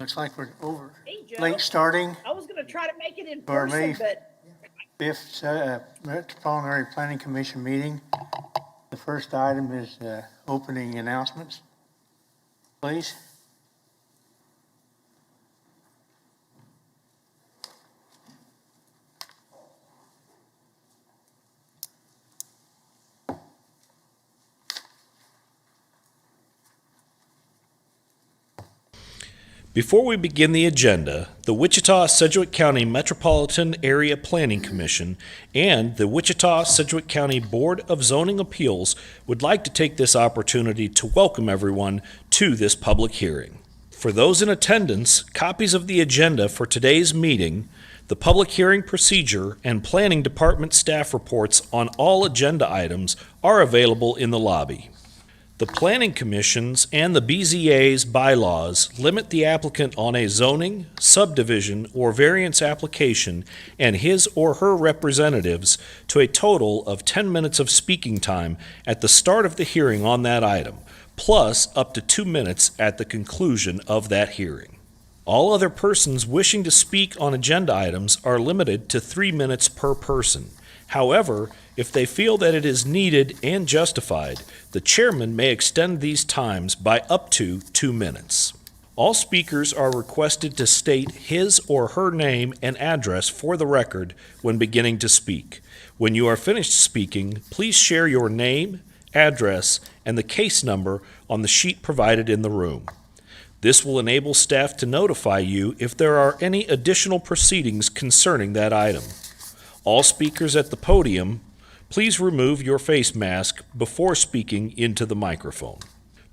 Looks like we're over. Hey, Joe. Late starting I was gonna try to make it in for person, me. but 5th Metropolitan Planning Commission meeting. The first item is opening announcements. Please. Before we begin the agenda, the Wichita-Sedgwick County Metropolitan Area Planning Commission and the Wichita-Sedgwick County Board of Zoning Appeals would like to take this opportunity to welcome everyone to this public hearing. For those in attendance, copies of the agenda for today's meeting, the public hearing procedure, and Planning Department staff reports on all agenda items are available in the lobby. The Planning Commission's and the BZA's bylaws limit the applicant on a zoning, subdivision, or variance application and his or her representatives to a total of 10 minutes of speaking time at the start of the hearing on that item, plus up to 2 minutes at the conclusion of that hearing. All other persons wishing to speak on agenda items are limited to 3 minutes per person. However, if they feel that it is needed and justified, the chairman may extend these times by up to 2 minutes. All speakers are requested to state his or her name and address for the record when beginning to speak. When you are finished speaking, please share your name, address, and the case number on the sheet provided in the room. This will enable staff to notify you if there are any additional proceedings concerning that item. All speakers at the podium, please remove your face mask before speaking into the microphone.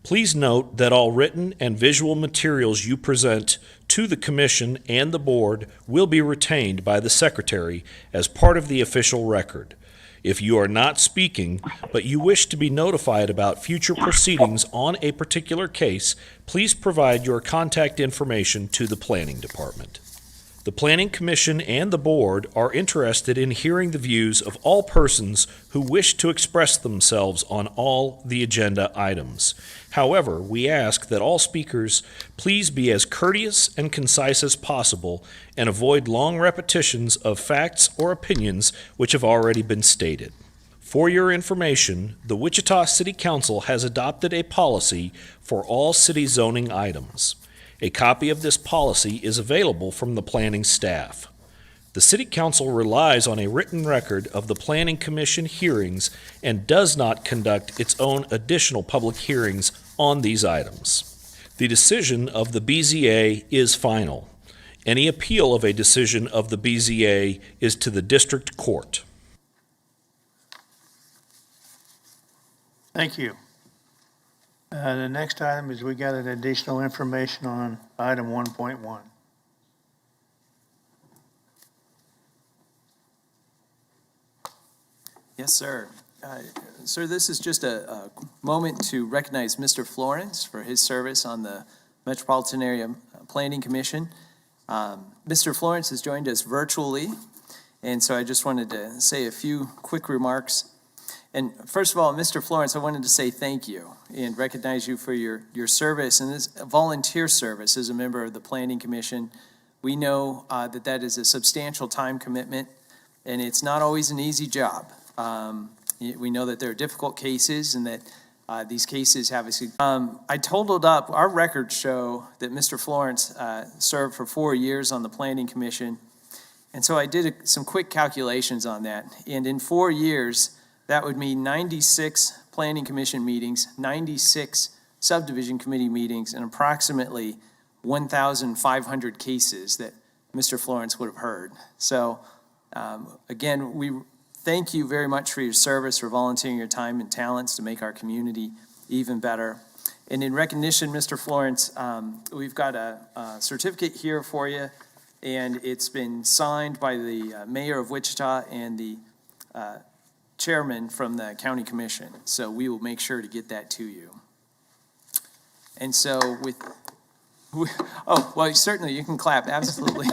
Please note that all written and visual materials you present to the Commission and the Board will be retained by the Secretary as part of the official record. If you are not speaking, but you wish to be notified about future proceedings on a particular case, please provide your contact information to the Planning Department. The Planning Commission and the Board are interested in hearing the views of all persons who wish to express themselves on all the agenda items. However, we ask that all speakers please be as courteous and concise as possible and avoid long repetitions of facts or opinions which have already been stated. For your information, the Wichita City Council has adopted a policy for all city zoning items. A copy of this policy is available from the planning staff. The City Council relies on a written record of the Planning Commission hearings and does not conduct its own additional public hearings on these items. The decision of the BZA is final. Any appeal of a decision of the BZA is to the District Court. Thank you. The next item is we got an additional information on item 1.1. Yes, sir. Sir, this is just a moment to recognize Mr. Florence for his service on the Metropolitan Area Planning Commission. Mr. Florence has joined us virtually, and so I just wanted to say a few quick remarks. And first of all, Mr. Florence, I wanted to say thank you and recognize you for your service and this volunteer service as a member of the Planning Commission. We know that is a substantial time commitment, and it's not always an easy job. We know that there are difficult cases and that these cases have I totaled up, our records show that Mr. Florence served for 4 years on the Planning Commission. And so I did some quick calculations on that. And in 4 years, that would mean 96 Planning Commission meetings, 96 subdivision committee meetings, and approximately 1,500 cases that Mr. Florence would have heard. So again, we thank you very much for your service, for volunteering your time and talents to make our community even better. And in recognition, Mr. Florence, we've got a certificate here for you, and it's been signed by the mayor of Wichita and the chairman from the county commission. So we will make sure to get that to you. And so oh, well, certainly you can clap, absolutely.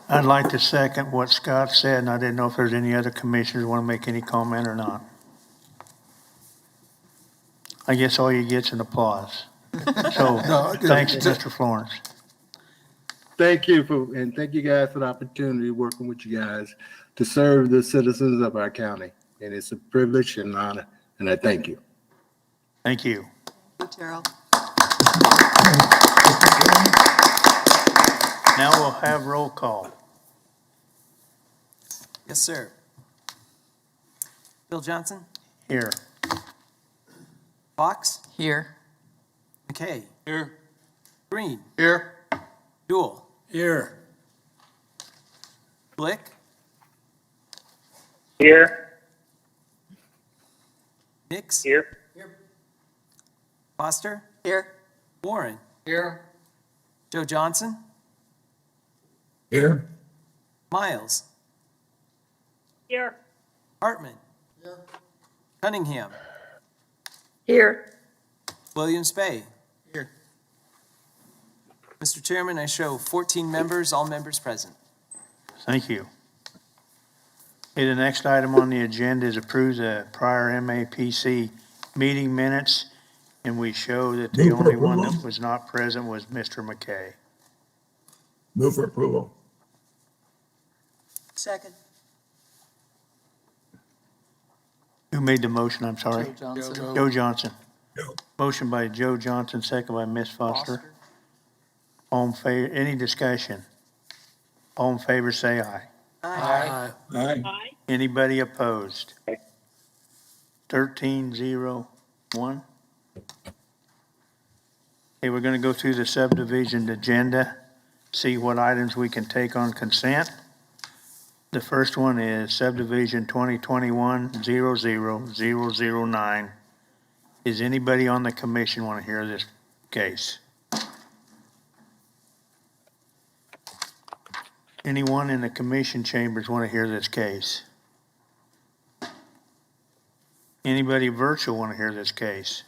I'd like to second what Scott said, and I didn't know if there's any other commissioners who want to make any comment or not. I guess all you get's an applause. So, thanks, Mr. Florence. Thank you and thank you guys for the opportunity of working with you guys to serve the citizens of our county. And it's a privilege and an honor, and I thank you. Thank you. Thank you, Terrell. Now we'll have roll call. Yes, sir. Bill Johnson? Here. Fox? Here. McKay? Here. Green? Here. Dool? Here. Blick? Here. Nix? Here. Foster? Here. Warren? Here. Joe Johnson? Here. Miles? Here. Hartman? Cunningham? Here. Williams Bay? Here. Mr. Chairman, I show 14 members, all members present. Thank you. Okay, the next item on the agenda is approve the prior MAPC meeting minutes, and we show that the only one that was not present was Mr. McKay. Move for approval. Second. Who made the motion, I'm sorry? Joe Johnson. Joe Johnson. Joe. Motion by Joe Johnson, second by Ms. Foster. All in favor, any discussion? All in favor, say aye. Aye. Aye. Anybody opposed? 13-0-1. Okay, we're gonna go through the subdivision agenda, see what items we can take on consent. The first one is subdivision 2021-00009. Is anybody on the commission want to hear this case? Anyone in the commission chambers want to hear this case? Anybody virtual want to hear this case?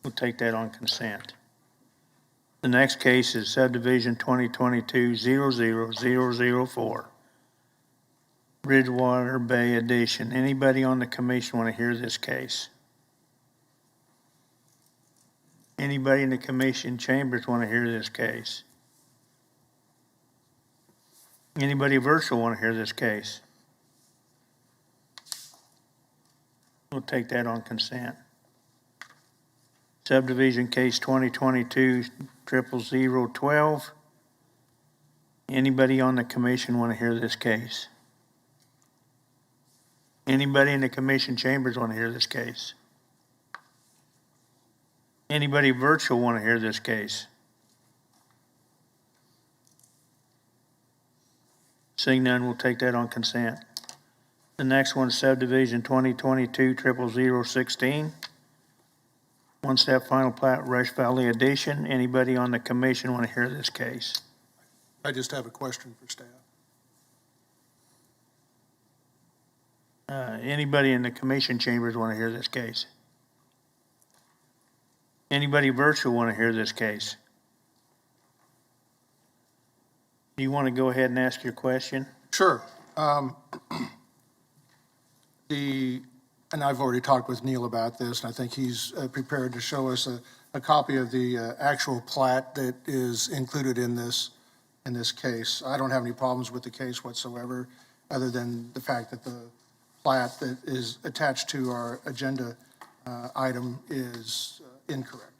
We'll take that on consent. The next case is subdivision 2022-00004. Bridgewater Bay Addition. Anybody on the commission want to hear this case? Anybody in the commission chambers want to hear this case? Anybody virtual want to hear this case? We'll take that on consent. Subdivision case 2022-00012. Anybody on the commission want to hear this case? Anybody in the commission chambers want to hear this case? Anybody virtual want to hear this case? Seeing none, we'll take that on consent. The next one is subdivision 2022-00016. One-step final plat, Rush Valley Addition. Anybody on the commission want to hear this case? I just have a question for staff. Anybody in the commission chambers want to hear this case? Anybody virtual want to hear this case? Do you want to go ahead and ask your question? Sure. And I've already talked with Neil about this, and I think he's prepared to show us a copy of the actual plat that is included in this case. I don't have any problems with the case whatsoever, other than the fact that the plat that is attached to our agenda item is incorrect.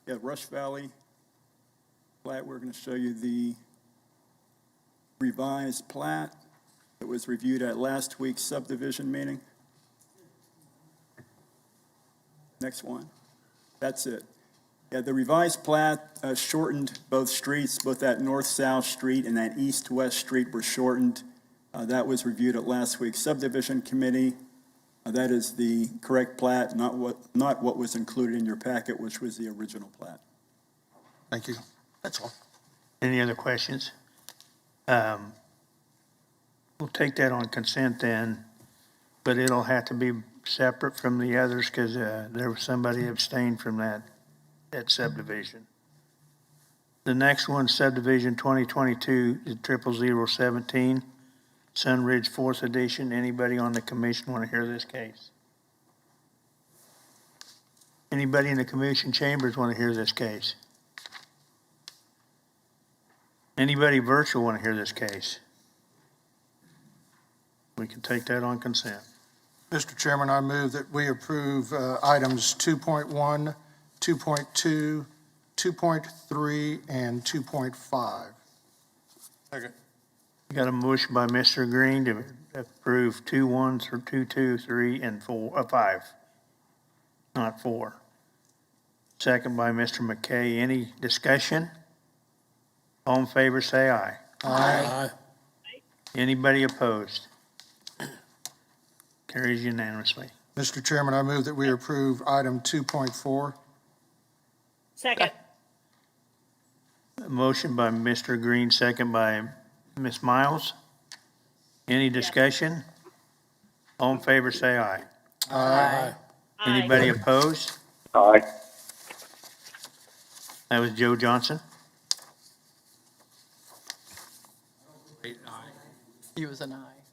Yeah, Rush Valley plat, we're going to show you the revised plat that was reviewed at last week's subdivision meeting. Next one. That's it. Yeah, the revised plat shortened both streets, both that north-south street and that east-west street were shortened. That was reviewed at last week's subdivision committee. That is the correct plat, not what was included in your packet, which was the original plat. Thank you. That's all. Any other questions? We'll take that on consent then, but it'll have to be separate from the others because there was somebody abstained from that subdivision. The next one, subdivision 2022-00017, Sunridge 4th Edition. Anybody on the commission want to hear this case? Anybody in the commission chambers want to hear this case? Anybody virtual want to hear this case? We can take that on consent. Mr. Chairman, I move that we approve items 2.1, 2.2, 2.3, and 2.5. We got a motion by Mr. Green to approve 2.1 through 2.2, 3, and 5, not 4. Second by Mr. McKay. Any discussion? All in favor, say aye. Aye. Anybody opposed? Carries unanimously. Mr. Chairman, I move that we approve item 2.4. Second. A motion by Mr. Green, second by Ms. Miles. Any discussion? All in favor, say aye. Aye. Anybody opposed? Aye. That was Joe Johnson. He was an aye.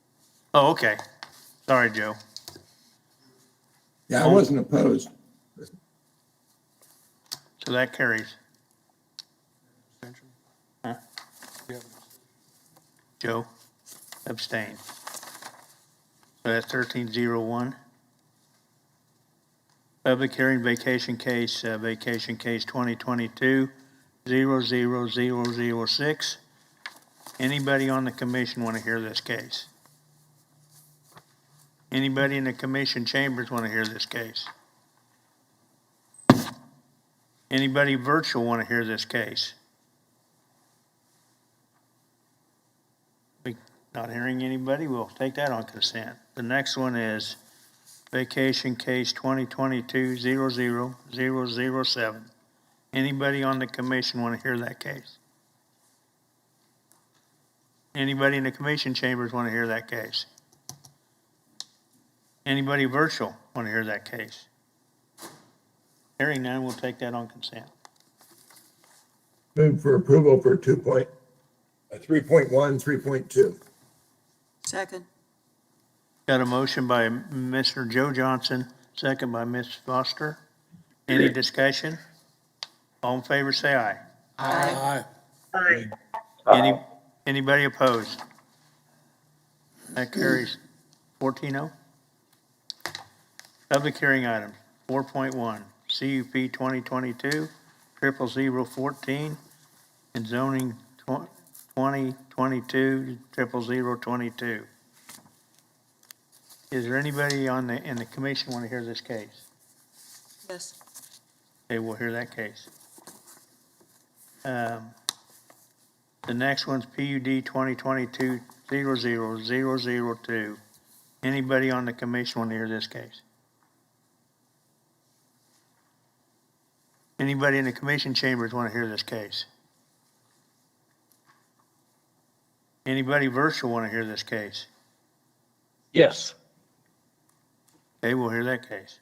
Oh, okay. Sorry, Joe. Yeah, I wasn't opposed. So that carries. Huh? Joe abstained. So that's 1301. Public hearing vacation case 2022-00006. Anybody on the commission want to hear this case? Anybody in the commission chambers want to hear this case? Anybody virtual want to hear this case? We not hearing anybody, we'll take that on consent. The next one is vacation case 2022-00007. Anybody on the commission want to hear that case? Anybody in the commission chambers want to hear that case? Anybody virtual want to hear that case? Hearing none, we'll take that on consent. Move for approval for 3.1, 3.2. Second. Got a motion by Mr. Joe Johnson, second by Ms. Foster. Any discussion? All in favor, say aye. Aye. Anybody opposed? That carries 14-0. Public hearing items, 4.1, CUP 2022-00014, and zoning 2022-00022. Is there anybody in the commission want to hear this case? Yes. Okay, we'll hear that case. The next one's PUD 2022-00002. Anybody on the commission want to hear this case? Anybody in the commission chambers want to hear this case? Anybody virtual want to hear this case? Yes. Okay, we'll hear that case.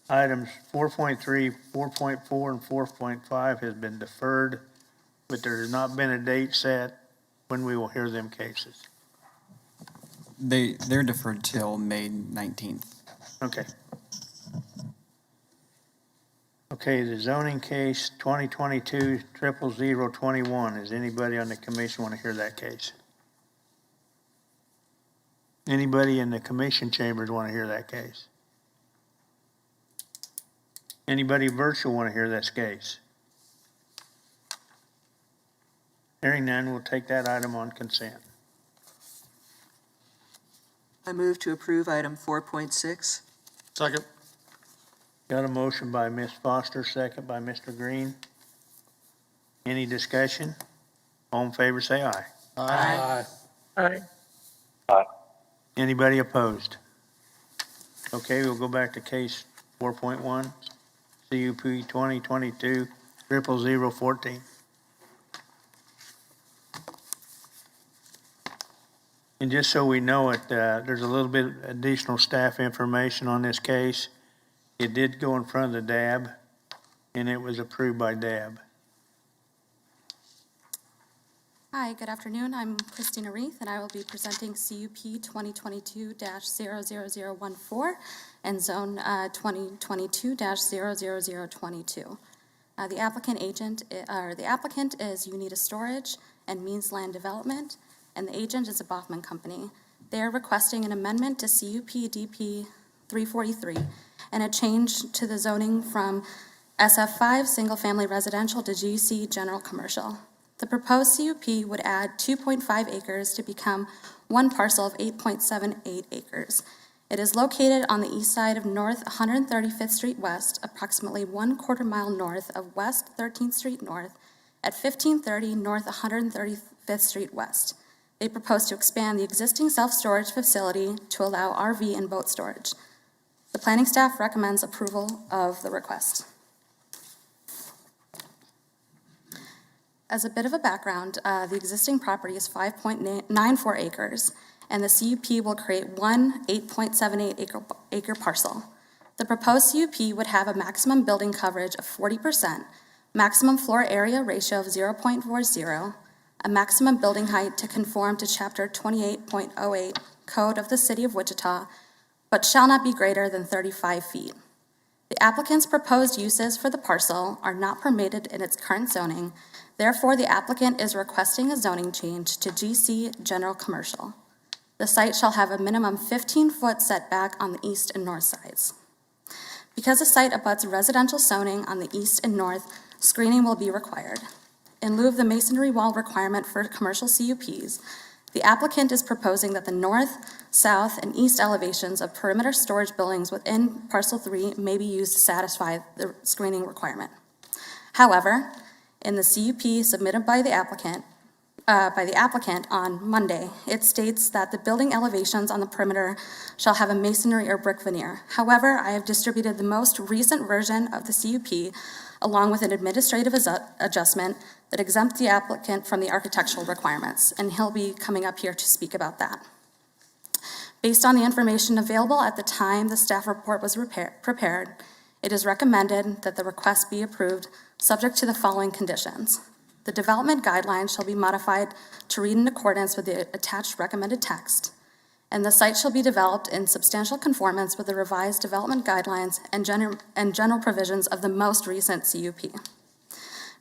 Items 4.3, 4.4, and 4.5 has been deferred, but there has not been a date set when we will hear them cases. They're deferred till May 19th. Okay. Okay, the zoning case 2022-00021. Does anybody on the commission want to hear that case? Anybody in the commission chambers want to hear that case? Anybody virtual want to hear this case? Hearing none, we'll take that item on consent. I move to approve item 4.6. Second. Got a motion by Ms. Foster, second by Mr. Green. Any discussion? All in favor, say aye. Aye. Aye. Anybody opposed? Okay, we'll go back to case 4.1, CUP 2022-00014. And just so we know it, there's a little bit additional staff information on this case. It did go in front of the DAB, and it was approved by DAB. Hi, good afternoon. I'm Christina Reith, and I will be presenting CUP 2022-00014 and Zone 2022-00022. The applicant is Unita Storage and Means Land Development, and the agent is a Baughman Company. They are requesting an amendment to CUP DP 343 and a change to the zoning from SF5 Single Family Residential to GC General Commercial. The proposed CUP would add 2.5 acres to become one parcel of 8.78 acres. It is located on the east side of North 135th Street West, approximately 1/4 mile north of West 13th Street North at 1530 North 135th Street West. They propose to expand the existing self-storage facility to allow RV and boat storage. The planning staff recommends approval of the request. As a bit of a background, the existing property is 5.94 acres, and the CUP will create one 8.78 acre parcel. The proposed CUP would have a maximum building coverage of 40%, maximum floor area ratio of 0.40, a maximum building height to conform to Chapter 28.08 Code of the City of Wichita, but shall not be greater than 35 feet. The applicant's proposed uses for the parcel are not permitted in its current zoning. Therefore, the applicant is requesting a zoning change to GC General Commercial. The site shall have a minimum 15-foot setback on the east and north sides. Because the site abuts residential zoning on the east and north, screening will be required. In lieu of the masonry wall requirement for commercial CUPs, the applicant is proposing that the north, south, and east elevations of perimeter storage buildings within Parcel 3 may be used to satisfy the screening requirement. However, in the CUP submitted by the applicant on Monday, it states that the building elevations on the perimeter shall have a masonry or brick veneer. However, I have distributed the most recent version of the CUP along with an administrative adjustment that exempts the applicant from the architectural requirements, and he'll be coming up here to speak about that. Based on the information available at the time the staff report was prepared, it is recommended that the request be approved subject to the following conditions. The development guidelines shall be modified to read in accordance with the attached recommended text, and the site shall be developed in substantial conformance with the revised development guidelines and general provisions of the most recent CUP.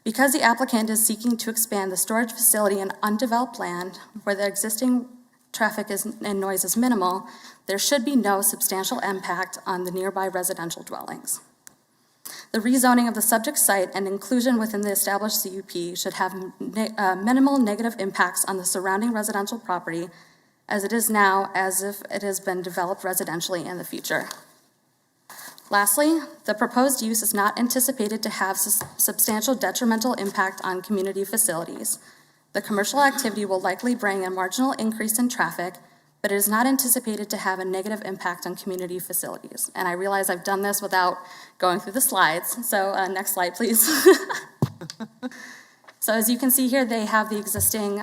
Because the applicant is seeking to expand the storage facility in undeveloped land where the existing traffic and noise is minimal, there should be no substantial impact on the nearby residential dwellings. The rezoning of the subject site and inclusion within the established CUP should have minimal negative impacts on the surrounding residential property as it is now, as if it has been developed residentially in the future. Lastly, the proposed use is not anticipated to have substantial detrimental impact on community facilities. The commercial activity will likely bring a marginal increase in traffic, but it is not anticipated to have a negative impact on community facilities. And I realize I've done this without going through the slides, so next slide, please. So as you can see here, they have the existing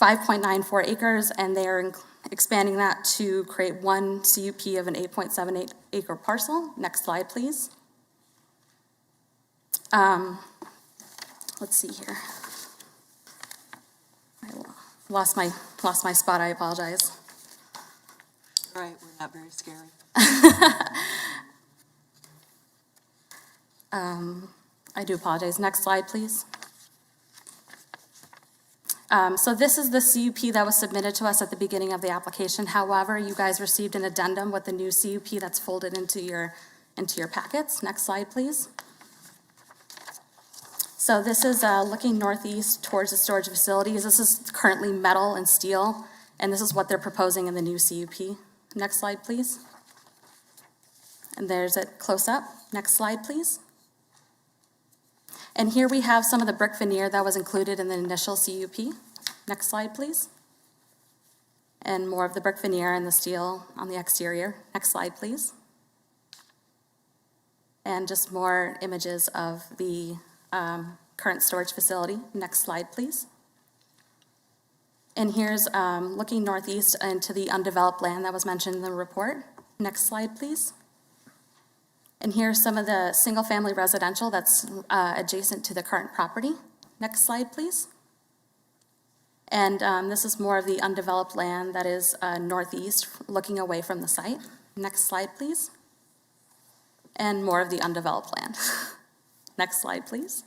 5.94 acres, and they are expanding that to create one CUP of an 8.78 acre parcel. Next slide, please. Let's see here. I lost my spot, I apologize. All right, we're not very scary. I do apologize. Next slide, please. So this is the CUP that was submitted to us at the beginning of the application. However, you guys received an addendum with the new CUP that's folded into your packets. Next slide, please. So this is looking northeast towards the storage facilities. This is currently metal and steel, and this is what they're proposing in the new CUP. Next slide, please. And there's it close up. Next slide, please. And here we have some of the brick veneer that was included in the initial CUP. Next slide, please. And more of the brick veneer and the steel on the exterior. Next slide, please. And just more images of the current storage facility. Next slide, please. And here's looking northeast into the undeveloped land that was mentioned in the report. Next slide, please. And here's some of the single-family residential that's adjacent to the current property. Next slide, please. And this is more of the undeveloped land that is northeast, looking away from the site. Next slide, please. And more of the undeveloped land. Next slide, please.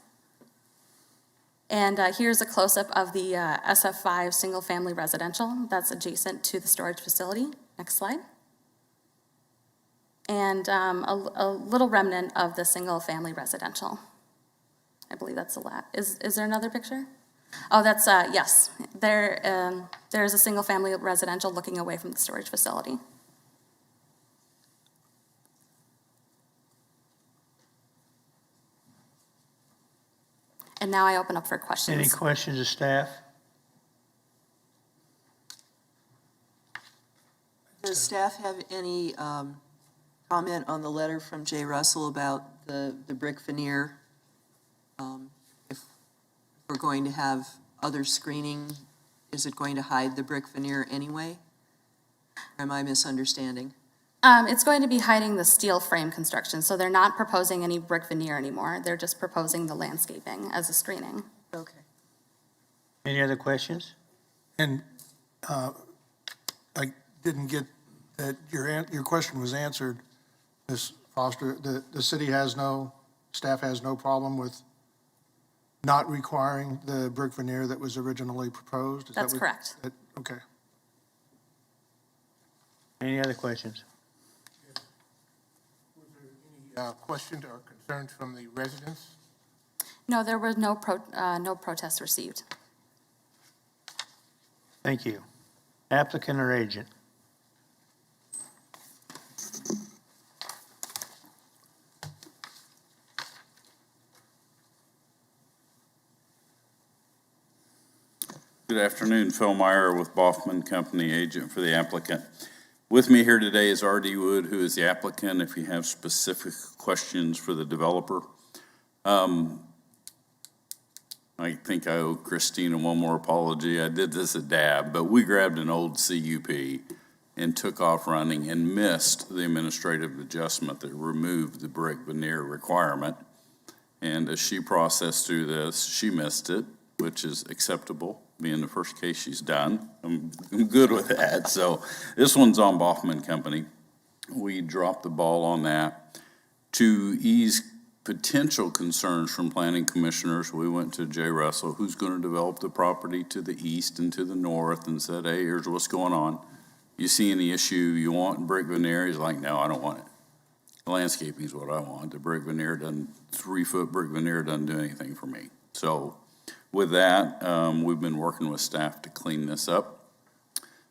And here's a close-up of the SF5 single-family residential that's adjacent to the storage facility. Next slide. And a little remnant of the single-family residential. I believe that's the last. Is there another picture? Oh, that's, yes. There's a single-family residential looking away from the storage facility. And now I open up for questions. Any questions of staff? Does staff have any comment on the letter from Jay Russell about the brick veneer? If we're going to have other screening, is it going to hide the brick veneer anyway? Or am I misunderstanding? It's going to be hiding the steel frame construction, so they're not proposing any brick veneer anymore. They're just proposing the landscaping as a screening. Okay. Any other questions? And I didn't get that your question was answered, Ms. Foster. The city has staff has no problem with not requiring the brick veneer that was originally proposed? Is That's that correct. Okay. Any other questions? Was there any questions or concerns from the residents? No, there was no protest received. Thank you. Applicant or agent? Good afternoon, Phil Meyer with Boffman Company, agent for the applicant. With me here today is R.D. Wood, who is the applicant, if you have specific questions for the developer. I think I owe Christina one more apology. I did this at DAB, but we grabbed an old CUP and took off running and missed the administrative adjustment that removed the brick veneer requirement. And as she processed through this, she missed it, which is acceptable. Being the first case she's done. I'm good with that. So this one's on Boffman Company. We dropped the ball on that. To ease potential concerns from planning commissioners, we went to Jay Russell, who's going to develop the property to the east and to the north, and said, hey, here's what's going on. You see any issue you want brick veneer? He's like, no, I don't want it. The landscaping is what I want. The brick veneer doesn't, 3-foot brick veneer doesn't do anything for me. So with that, we've been working with staff to clean this up.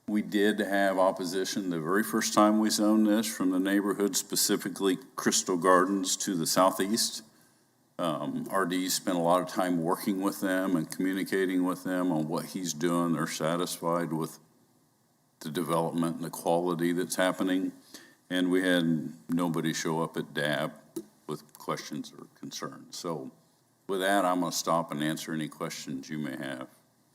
We did have opposition the very first time we zoned this from the neighborhood, specifically Crystal Gardens to the southeast. RD spent a lot of time working with them and communicating with them on what he's doing. They're satisfied with the development and the quality that's happening. And we had nobody show up at DAB with questions or concerns. So with that, I'm going to stop and answer any questions you may have.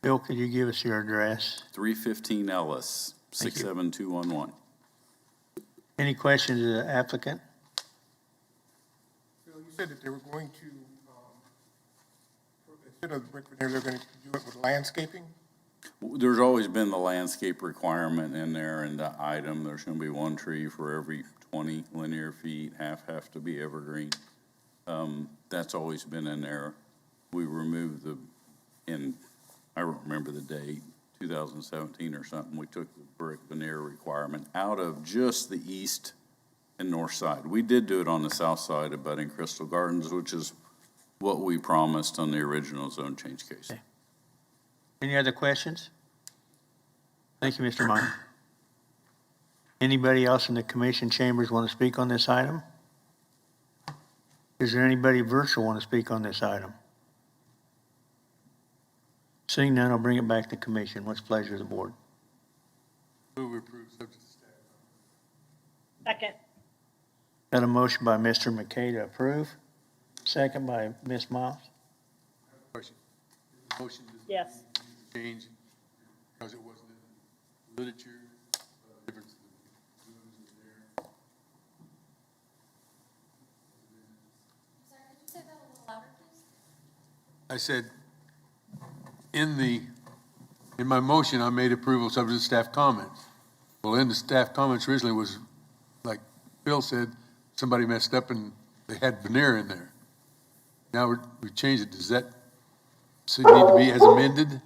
Bill, could you give us your address? 315 Ellis, 67211. Any questions of the applicant? Phil, you said that they were going to, instead of brick veneer, they're going to do it with landscaping? There's always been the landscape requirement in there in the item. There's going to be one tree for every 20 linear feet, half have to be evergreen. That's always been in there. We removed I don't remember the date, 2017 or something, we took the brick veneer requirement out of just the east and north side. We did do it on the south side abutting Crystal Gardens, which is what we promised on the original zone change case. Okay. Any other questions? Thank you, Mr. Meyer. Anybody else in the commission chambers want to speak on this item? Is there anybody virtual want to speak on this item? Seeing none, I'll bring it back to commission. What's the pleasure of the board? Move approved, subject to staff. Second. Got a motion by Mr. McKay to approve, second by Ms. Miles. Question. The motion does Yes. change because it wasn't in the literature, difference in the rooms in there. Sorry, could you say that a little louder, please? I said, in my motion, I made approval subject to staff comments. Well, in the staff comments originally was, like Bill said, somebody messed up and they had veneer in there. Now we changed it. Does that need to be as amended?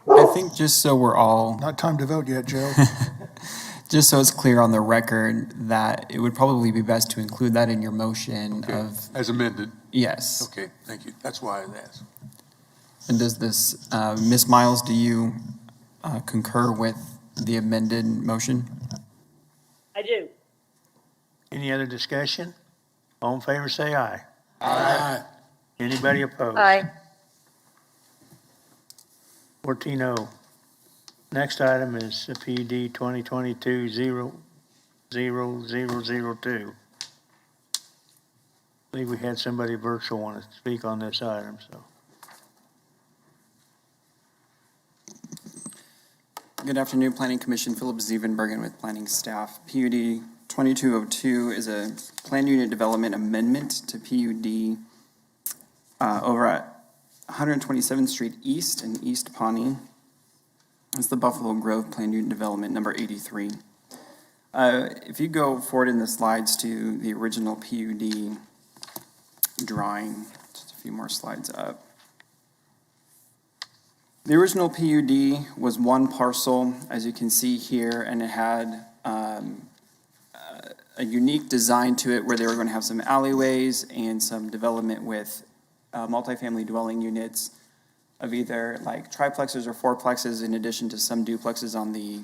I think just so we're all, Not time to vote yet, Joe. just so it's clear on the record, that it would probably be best to include that in your motion Okay, of, as amended. yes. Okay, thank you. That's why I asked. And does this, Ms. Miles, do you concur with the amended motion? I do. Any other discussion? All in favor, say aye. Aye. Anybody opposed? Aye. 14-0. Next item is the PUD 2022-00002. I believe we had somebody virtual want to speak on this item, so. Good afternoon, Planning Commission. Philip Zevenbergen with planning staff. PUD 2202 is a planned unit development amendment to PUD over at 127th Street East in East Pawnee. It's the Buffalo Grove Planned Unit Development number 83. If you go forward in the slides to the original PUD drawing, just a few more slides up. The original PUD was one parcel, as you can see here, and it had a unique design to it where they were going to have some alleyways and some development with multifamily dwelling units of either like triplexes or fourplexes, in addition to some duplexes on the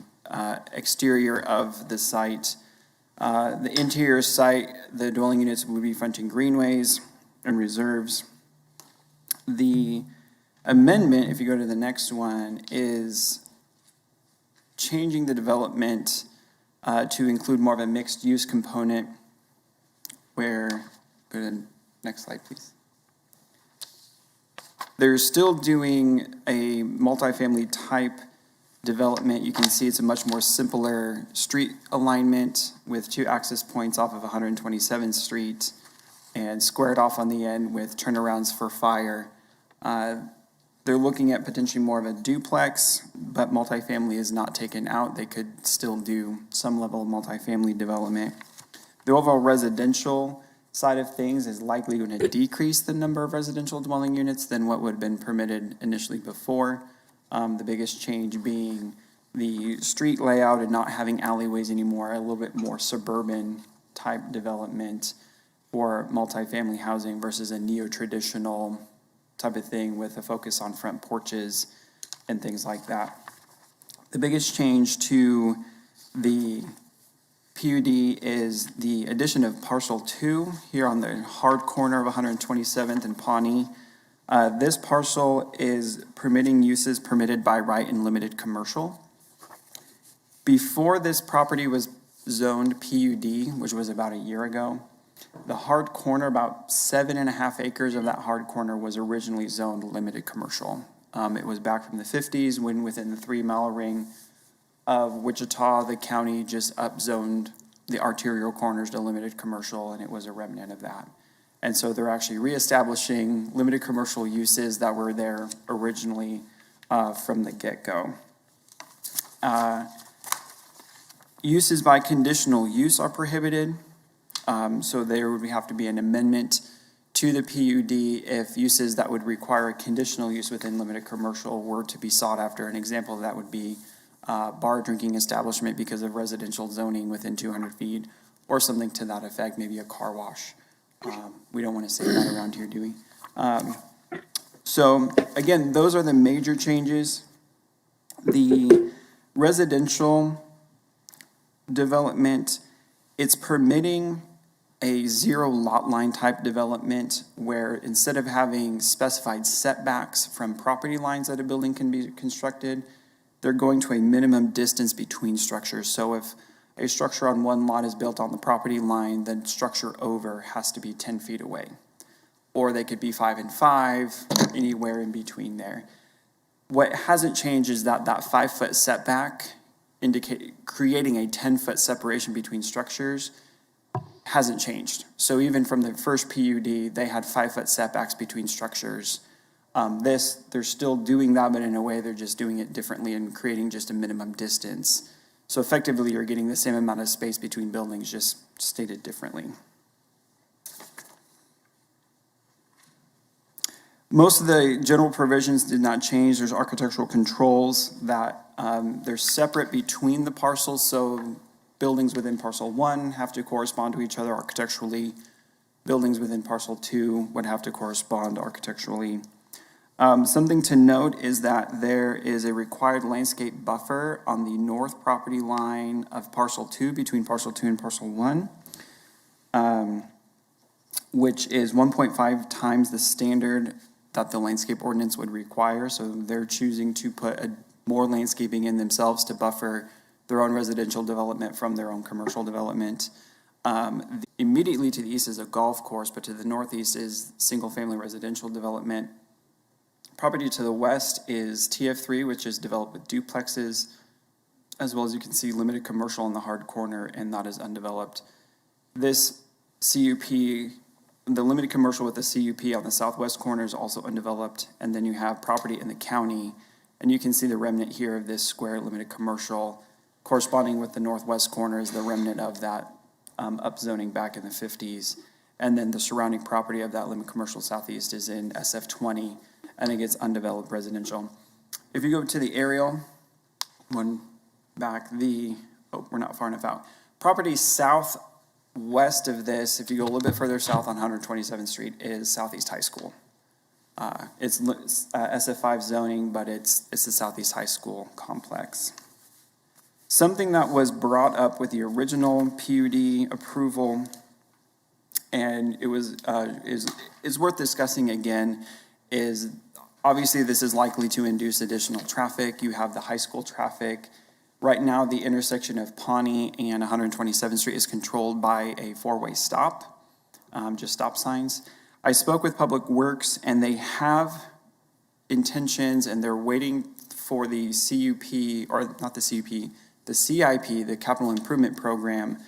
exterior of the site. The interior site, the dwelling units would be fronting greenways and reserves. The amendment, if you go to the next one, is changing the development to include more of a mixed-use component where, go to the next slide, please. They're still doing a multifamily type development. You can see it's a much more simpler street alignment with two access points off of 127th Street and squared off on the end with turnarounds for fire. They're looking at potentially more of a duplex, but multifamily is not taken out. They could still do some level of multifamily development. The overall residential side of things is likely going to decrease the number of residential dwelling units than what would have been permitted initially before. The biggest change being the street layout and not having alleyways anymore, a little bit more suburban type development for multifamily housing versus a neo-traditional type of thing with a focus on front porches and things like that. The biggest change to the PUD is the addition of parcel 2 here on the hard corner of 127th and Pawnee. This parcel is permitting uses permitted by right in limited commercial. Before this property was zoned PUD, which was about a year ago, the hard corner, about 7.5 acres of that hard corner was originally zoned limited commercial. It was back from the 50s when within the 3-mile ring of Wichita, the county just upzoned the arterial corners to limited commercial, and it was a remnant of that. And so they're actually reestablishing limited commercial uses that were there originally from the get-go. Uses by conditional use are prohibited. So there would have to be an amendment to the PUD if uses that would require a conditional use within limited commercial were to be sought after. An example of that would be bar drinking establishment because of residential zoning within 200 feet or something to that effect, maybe a car wash. We don't want to say that around here, do we? So again, those are the major changes. The residential development, it's permitting a zero lot line type development where instead of having specified setbacks from property lines that a building can be constructed, they're going to a minimum distance between structures. So if a structure on one lot is built on the property line, then structure over has to be 10 feet away. Or they could be 5 and 5, anywhere in between there. What hasn't changed is that 5-foot setback creating a 10-foot separation between structures hasn't changed. So even from the first PUD, they had 5-foot setbacks between structures. They're still doing that, but in a way, they're just doing it differently and creating just a minimum distance. So effectively, you're getting the same amount of space between buildings, just stated differently. Most of the general provisions did not change. There's architectural controls that they're separate between the parcels, so buildings within parcel 1 have to correspond to each other architecturally. Buildings within parcel 2 would have to correspond architecturally. Something to note is that there is a required landscape buffer on the north property line of parcel 2 between parcel 2 and parcel 1, which is 1.5 times the standard that the landscape ordinance would require. So they're choosing to put more landscaping in themselves to buffer their own residential development from their own commercial development. Immediately to the east is a golf course, but to the northeast is single-family residential development. Property to the west is TF3, which is developed with duplexes, as well as you can see limited commercial in the hard corner, and that is undeveloped. This CUP, the limited commercial with the CUP on the southwest corner is also undeveloped, and then you have property in the county, and you can see the remnant here of this square limited commercial. Corresponding with the northwest corner is the remnant of that upzoning back in the 50s, and then the surrounding property of that limited commercial southeast is in SF20, and it gets undeveloped residential. If you go to the aerial, one back, we're not far enough out. Property southwest of this, if you go a little bit further south on 127th Street, is Southeast High School. It's SF5 zoning, but it's the Southeast High School complex. Something that was brought up with the original PUD approval, and it was is worth discussing again, is obviously this is likely to induce additional traffic. You have the high school traffic. Right now, the intersection of Pawnee and 127th Street is controlled by a four-way stop, just stop signs. I spoke with Public Works, and they have intentions, and they're waiting for the CUP, or not the CUP, the CIP, the Capital Improvement Program,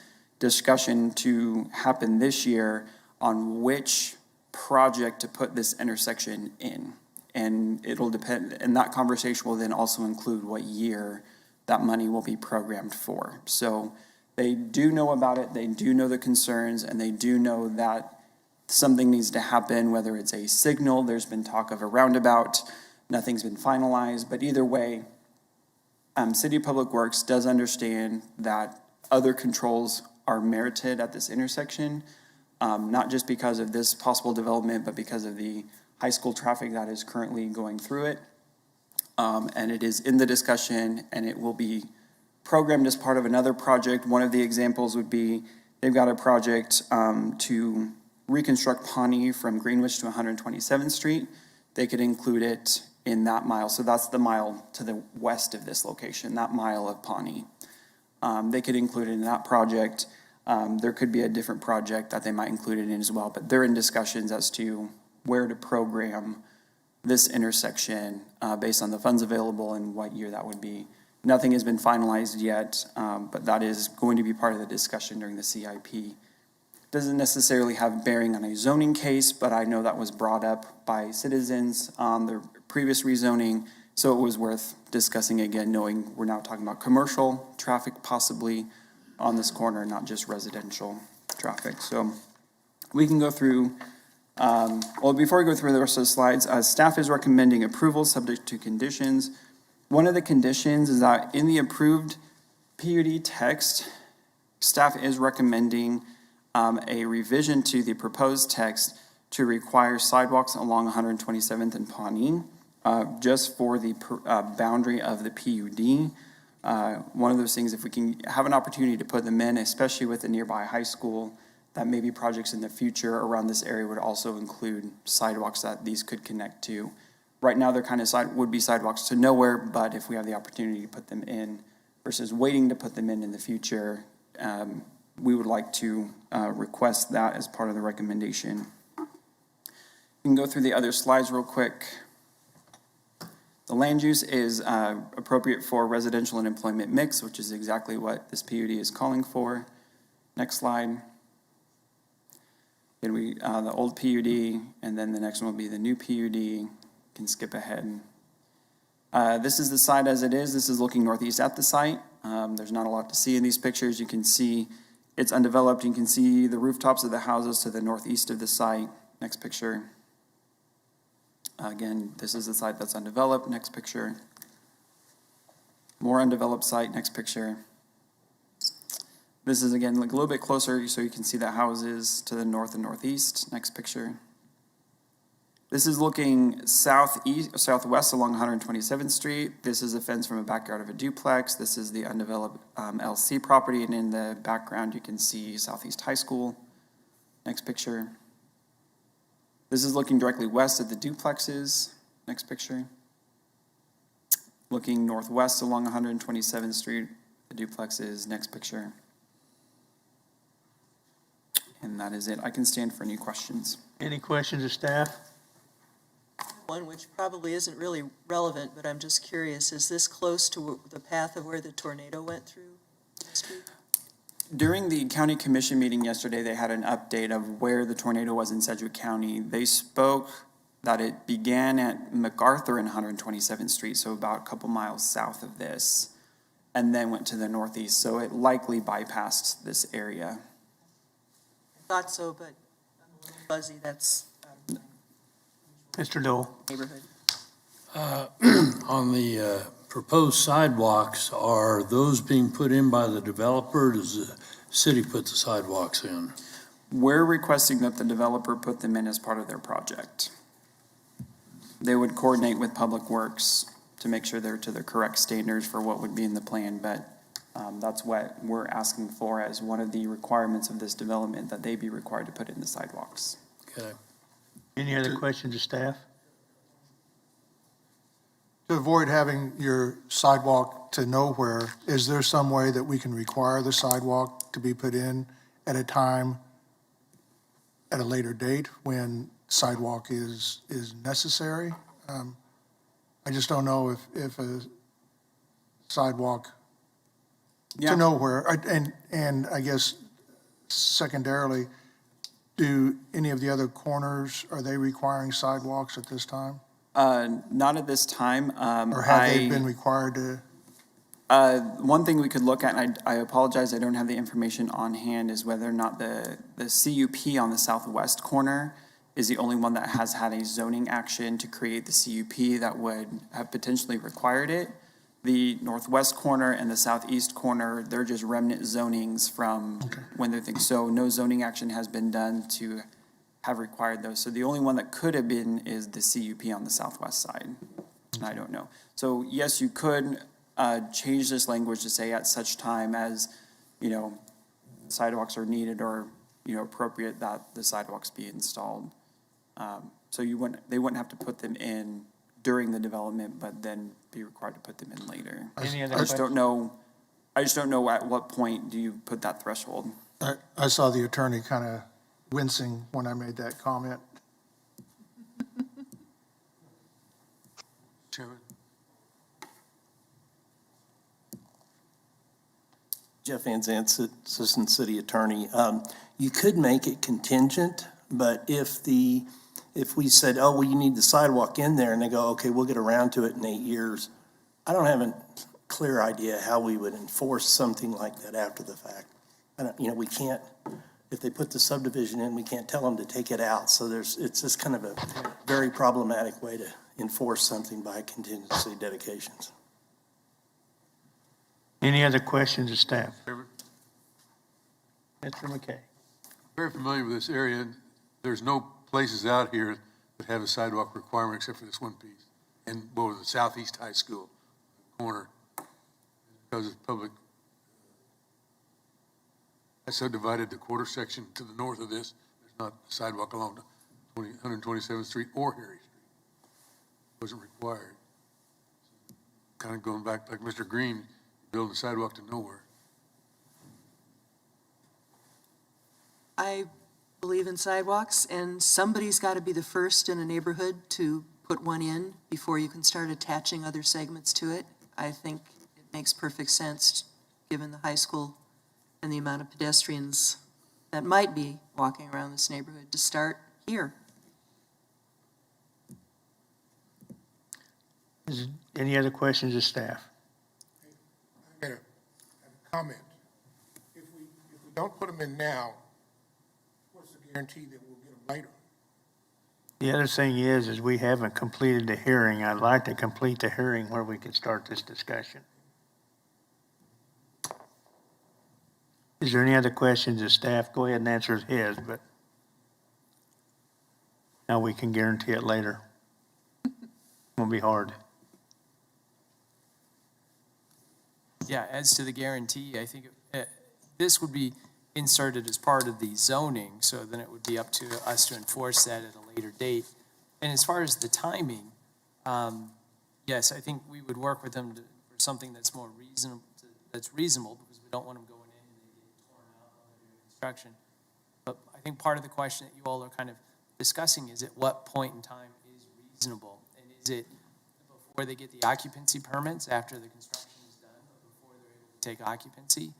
discussion to happen this year on which project to put this intersection in. And it'll depend, and that conversation will then also include what year that money will be programmed for. So they do know about it, they do know the concerns, and they do know that something needs to happen, whether it's a signal, there's been talk of a roundabout, nothing's been finalized, but either way, City Public Works does understand that other controls are merited at this intersection, not just because of this possible development, but because of the high school traffic that is currently going through it. And it is in the discussion, and it will be programmed as part of another project. One of the examples would be they've got a project to reconstruct Pawnee from Greenwich to 127th Street. They could include it in that mile. So that's the mile to the west of this location, that mile of Pawnee. They could include it in that project. There could be a different project that they might include it in as well, but they're in discussions as to where to program this intersection based on the funds available and what year that would be. Nothing has been finalized yet, but that is going to be part of the discussion during the CIP. Doesn't necessarily have bearing on a zoning case, but I know that was brought up by citizens on the previous rezoning, so it was worth discussing again, knowing we're now talking about commercial traffic possibly on this corner, not just residential traffic. So we can go through, well, before we go through the rest of the slides, staff is recommending approval subject to conditions. One of the conditions is that in the approved PUD text, staff is recommending a revision to the proposed text to require sidewalks along 127th and Pawnee, just for the boundary of the PUD. One of those things, if we can have an opportunity to put them in, especially with the nearby high school, that maybe projects in the future around this area would also include sidewalks that these could connect to. Right now, they're kind of would be sidewalks to nowhere, but if we have the opportunity to put them in versus waiting to put them in the future, we would like to request that as part of the recommendation. You can go through the other slides real quick. The land use is appropriate for residential and employment mix, which is exactly what this PUD is calling for. Next slide. And the old PUD, and then the next one will be the new PUD. can skip ahead. This is the site as it is. This is looking northeast at the site. There's not a lot to see in these pictures. You can see it's undeveloped. You can see the rooftops of the houses to the northeast of the site. Next picture. Again, this is the site that's undeveloped. Next picture. More undeveloped site. Next picture. This is, again, like a little bit closer so you can see the houses to the north and northeast. Next picture. This is looking southwest along 127th Street. This is a fence from a backyard of a duplex. This is the undeveloped LC property, and in the background you can see Southeast High School. Next picture. This is looking directly west of the duplexes. Next picture. Looking northwest along 127th Street, the duplexes. Next picture. And that is it. I can stand for any questions. Any questions of staff? One which probably isn't really relevant, but I'm just curious, is this close to the path of where the tornado went through last week? During the county commission meeting yesterday, they had an update of where the tornado was in Sedgwick County. They spoke that it began at MacArthur and 127th Street, so about a couple miles south of this, and then went to the northeast, so it likely bypassed this area. I thought so, but I'm a little fuzzy. That's Mr. Dole? neighborhood. On the proposed sidewalks, are those being put in by the developer? Does the city put the sidewalks in? We're requesting that the developer put them in as part of their project. They would coordinate with Public Works to make sure they're to the correct standards for what would be in the plan, but that's what we're asking for as one of the requirements of this development, that they be required to put in the sidewalks. Okay. Any other questions of staff? To avoid having your sidewalk to nowhere, is there some way that we can require the sidewalk to be put in at a time, at a later date, when sidewalk is necessary? I just don't know if a sidewalk to nowhere, and I guess secondarily, do any of the other corners, are they requiring sidewalks at this time? Not at this time. Or have they been required to? One thing we could look at, and I apologize, I don't have the information on hand, is whether or not the CUP on the southwest corner is the only one that has had a zoning action to create the CUP that would have potentially required it. The northwest corner and the southeast corner, they're just remnant zonings from when they're thinking. So no zoning action has been done to have required those. So the only one that could have been is the CUP on the southwest side. And I don't know. So yes, you could change this language to say at such time as, sidewalks are needed or, appropriate that the sidewalks be installed. So they wouldn't have to put them in during the development, but then be required to put them in later. Any other I just don't questions? know. I just don't know at what point do you put that threshold. I saw the attorney kind of wincing when I made that comment. Chairman? Jeff Van Zant, Assistant City Attorney. You could make it contingent, but if we said, oh, well, you need the sidewalk in there, and they go, okay, we'll get around to it in 8 years, I don't have a clear idea how we would enforce something like that after the fact. We can't, if they put the subdivision in, we can't tell them to take it out. So it's just kind of a very problematic way to enforce something by contingency dedications. Any other questions of staff? Chairman? Mr. McKay? Very familiar with this area. There's no places out here that have a sidewalk requirement except for this one piece. And the Southeast High School corner, because it's public. I subdivided the quarter section to the north of this. There's not a sidewalk along 127th Street or Harry Street. It wasn't required. Kind of going back like Mr. Green, building a sidewalk to nowhere. I believe in sidewalks, and somebody's got to be the first in a neighborhood to put one in before you can start attaching other segments to it. I think it makes perfect sense, given the high school and the amount of pedestrians that might be walking around this neighborhood, to start here. Any other questions of staff? I got a comment. If we don't put them in now, what's the guarantee that we'll get them later? The other thing is we haven't completed the hearing. I'd like to complete the hearing where we can start this discussion. Is there any other questions of staff? Go ahead and answer his, but now we can guarantee it later. Won't be hard. Yeah, as to the guarantee, I think this would be inserted as part of the zoning, so then it would be up to us to enforce that at a later date. And as far as the timing, yes, I think we would work with them for something that's more reasonable, because we don't want them going in and they get torn out while they're doing construction. But I think part of the question that you all are kind of discussing is at what point in time is reasonable? And is it before they get the occupancy permits after the construction is done, but before they're able to take occupancy?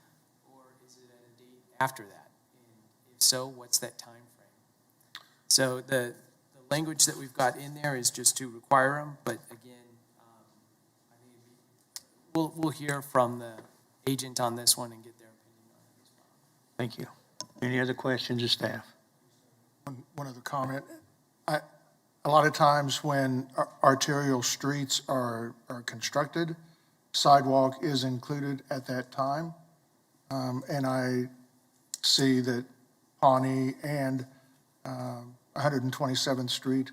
Or is it at a date after that? And if so, what's that time frame? So the language that we've got in there is just to require them, but again, I think we'll hear from the agent on this one and get their opinion on it as well. Thank you. Any other questions of staff? One other comment. A lot of times when arterial streets are constructed, sidewalk is included at that time. And I see that Pawnee and 127th Street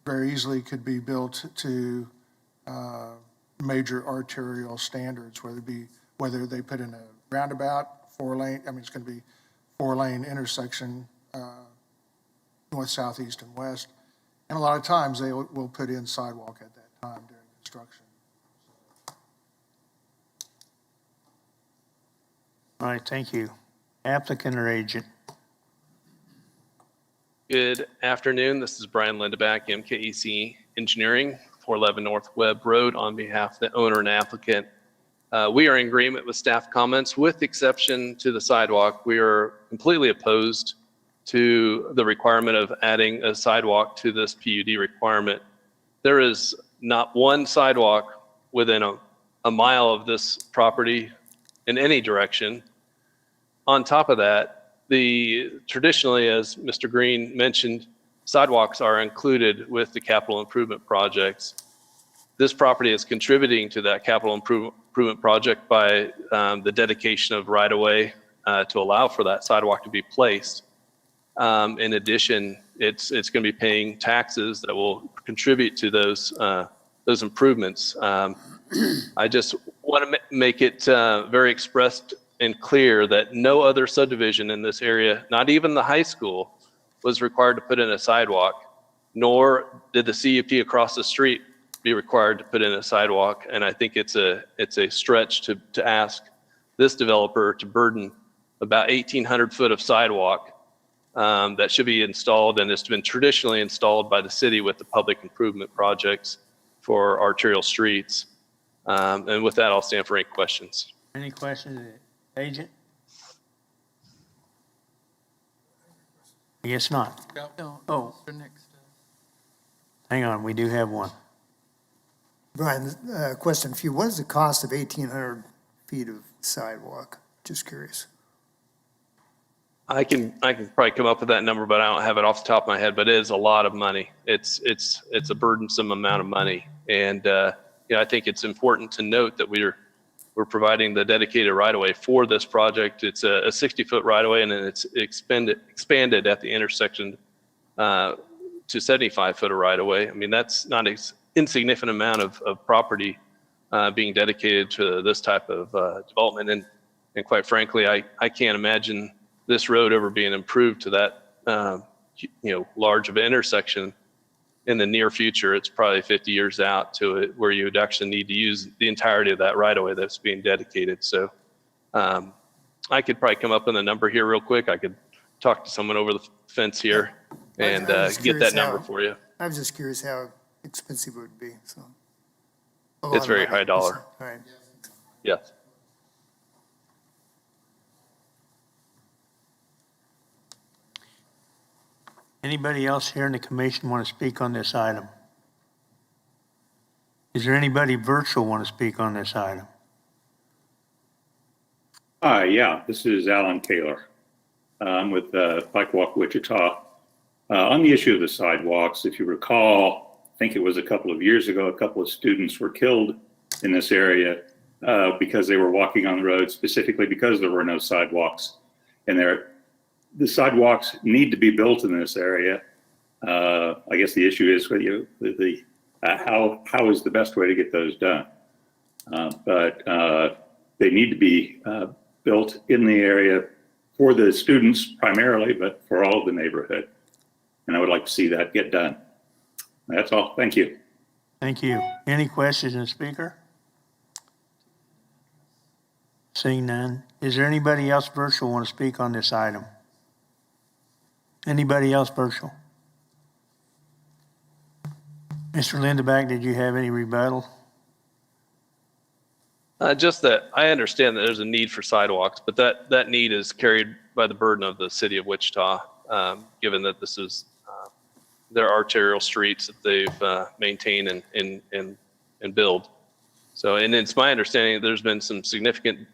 very easily could be built to major arterial standards, whether they put in a roundabout, 4-lane, I mean, it's going to be 4-lane intersection, north, south, east, and west. And a lot of times they will put in sidewalk at that time during construction. All right, thank you. Applicant or agent? Good afternoon. This is Brian Lindeback, MKEC Engineering, 411 North Webb Road, on behalf of the owner and applicant. We are in agreement with staff comments, with the exception to the sidewalk. We are completely opposed to the requirement of adding a sidewalk to this PUD requirement. There is not one sidewalk within a mile of this property in any direction. On top of that, traditionally, as Mr. Green mentioned, sidewalks are included with the capital improvement projects. This property is contributing to that capital improvement project by the dedication of right-of-way to allow for that sidewalk to be placed. In addition, it's going to be paying taxes that will contribute to those improvements. I just want to make it very expressed and clear that no other subdivision in this area, not even the high school, was required to put in a sidewalk, nor did the CUP across the street be required to put in a sidewalk. And I think it's a stretch to ask this developer to burden about 1,800 foot of sidewalk that should be installed, and it's been traditionally installed by the city with the public improvement projects for arterial streets. And with that, I'll stand for any questions. Any questions, agent? I guess not. No. Oh, hang on, we do have one. Brian, question for you. What is the cost of 1,800 feet of sidewalk? Just curious. I can probably come up with that number, but I don't have it off the top of my head, but it is a lot of money. It's a burdensome amount of money. And I think it's important to note that we're providing the dedicated right-of-way for this project. It's a 60-foot right-of-way, and then it's expanded at the intersection to 75-foot of right-of-way. I mean, that's not an insignificant amount of property being dedicated to this type of development. And quite frankly, I can't imagine this road ever being improved to that large of an intersection in the near future. It's probably 50 years out to it where you would actually need to use the entirety of that right-of-way that's being dedicated. So I could probably come up with a number here real quick. I could talk to someone over the fence here and get that number for you. I was just curious how expensive it would be. So It's very high dollar. All right. Yes. Anybody else here in the commission want to speak on this item? Is there anybody virtual want to speak on this item? Hi, yeah, this is Alan Kaler. I'm with Pike Walk, Wichita. On the issue of the sidewalks, if you recall, I think it was a couple of years ago, a couple of students were killed in this area because they were walking on the road, specifically because there were no sidewalks. And the sidewalks need to be built in this area. I guess the issue is how is the best way to get those done? But they need to be built in the area for the students primarily, but for all of the neighborhood. And I would like to see that get done. That's all. Thank you. Thank you. Any questions of the speaker? Seeing none. Is there anybody else virtual want to speak on this item? Anybody else virtual? Mr. Lindeback, did you have any rebuttal? Just that I understand that there's a need for sidewalks, but that need is carried by the burden of the city of Wichita, given that this is their arterial streets that they've maintained and build. So, and it's my understanding that there's been some significant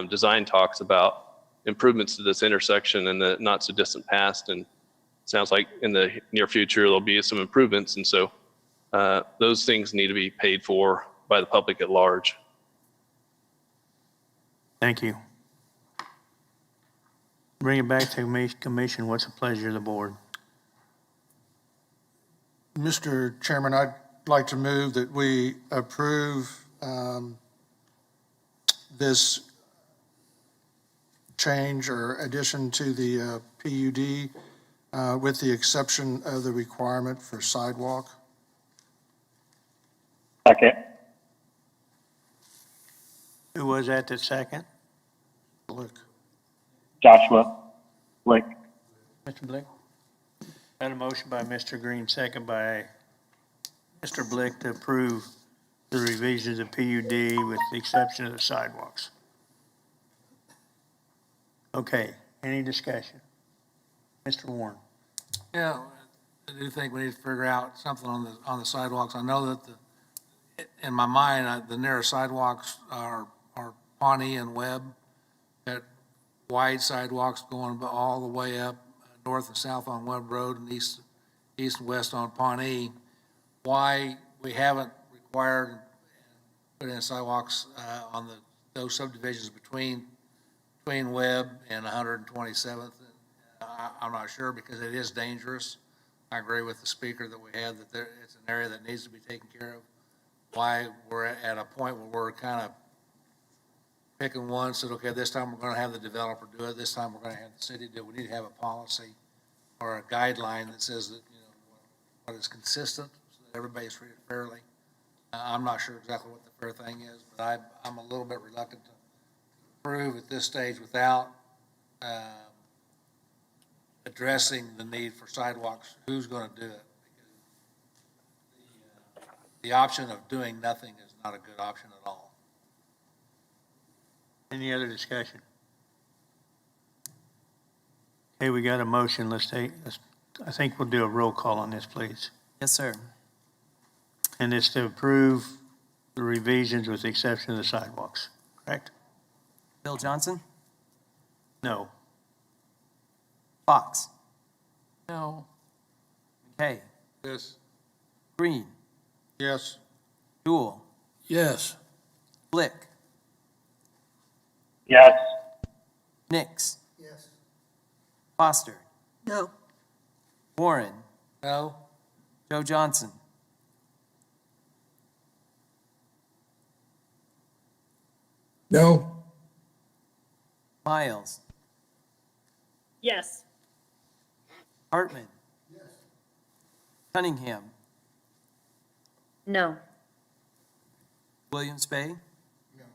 design talks about improvements to this intersection in the not so distant past, and it sounds like in the near future there'll be some improvements, and so those things need to be paid for by the public at large. Thank you. Bring it back to commission. What's the pleasure of the board? Mr. Chairman, I'd like to move that we approve this change or addition to the PUD with the exception of the requirement for sidewalk. Second. Who was at the second? Blick. Joshua Blick. Mr. Blick? Got a motion by Mr. Green, second by Mr. Blick to approve the revisions of PUD with the exception of the sidewalks. Okay, any discussion? Mr. Warren? Yeah, I do think we need to figure out something on the sidewalks. I know that in my mind, the nearest sidewalks are Pawnee and Webb. Got wide sidewalks going all the way up north and south on Webb Road and east and west on Pawnee. Why we haven't required and put in sidewalks on those subdivisions between Webb and 127th, I'm not sure, because it is dangerous. I agree with the speaker that we had that it's an area that needs to be taken care of. Why we're at a point where we're kind of picking one, said, okay, this time we're going to have the developer do it, this time we're going to have the city do it. We need to have a policy or a guideline that says that, what is consistent so that everybody's treated fairly. I'm not sure exactly what the fair thing is, but I'm a little bit reluctant to approve at this stage without addressing the need for sidewalks. Who's going to do it? Because the option of doing nothing is not a good option at all. Any other discussion? Okay, we got a motion. I think we'll do a roll call on this, please. Yes, sir. And it's to approve the revisions with the exception of the sidewalks, correct? Bill Johnson? No. Fox? No. McKay? Yes. Green? Yes. Jewell? Yes. Blick? Yes. Nix? Yes. Foster? No. Warren? No. Joe Johnson? No. Miles? Yes. Hartman? Yes. Cunningham? No. Williams Bay? No.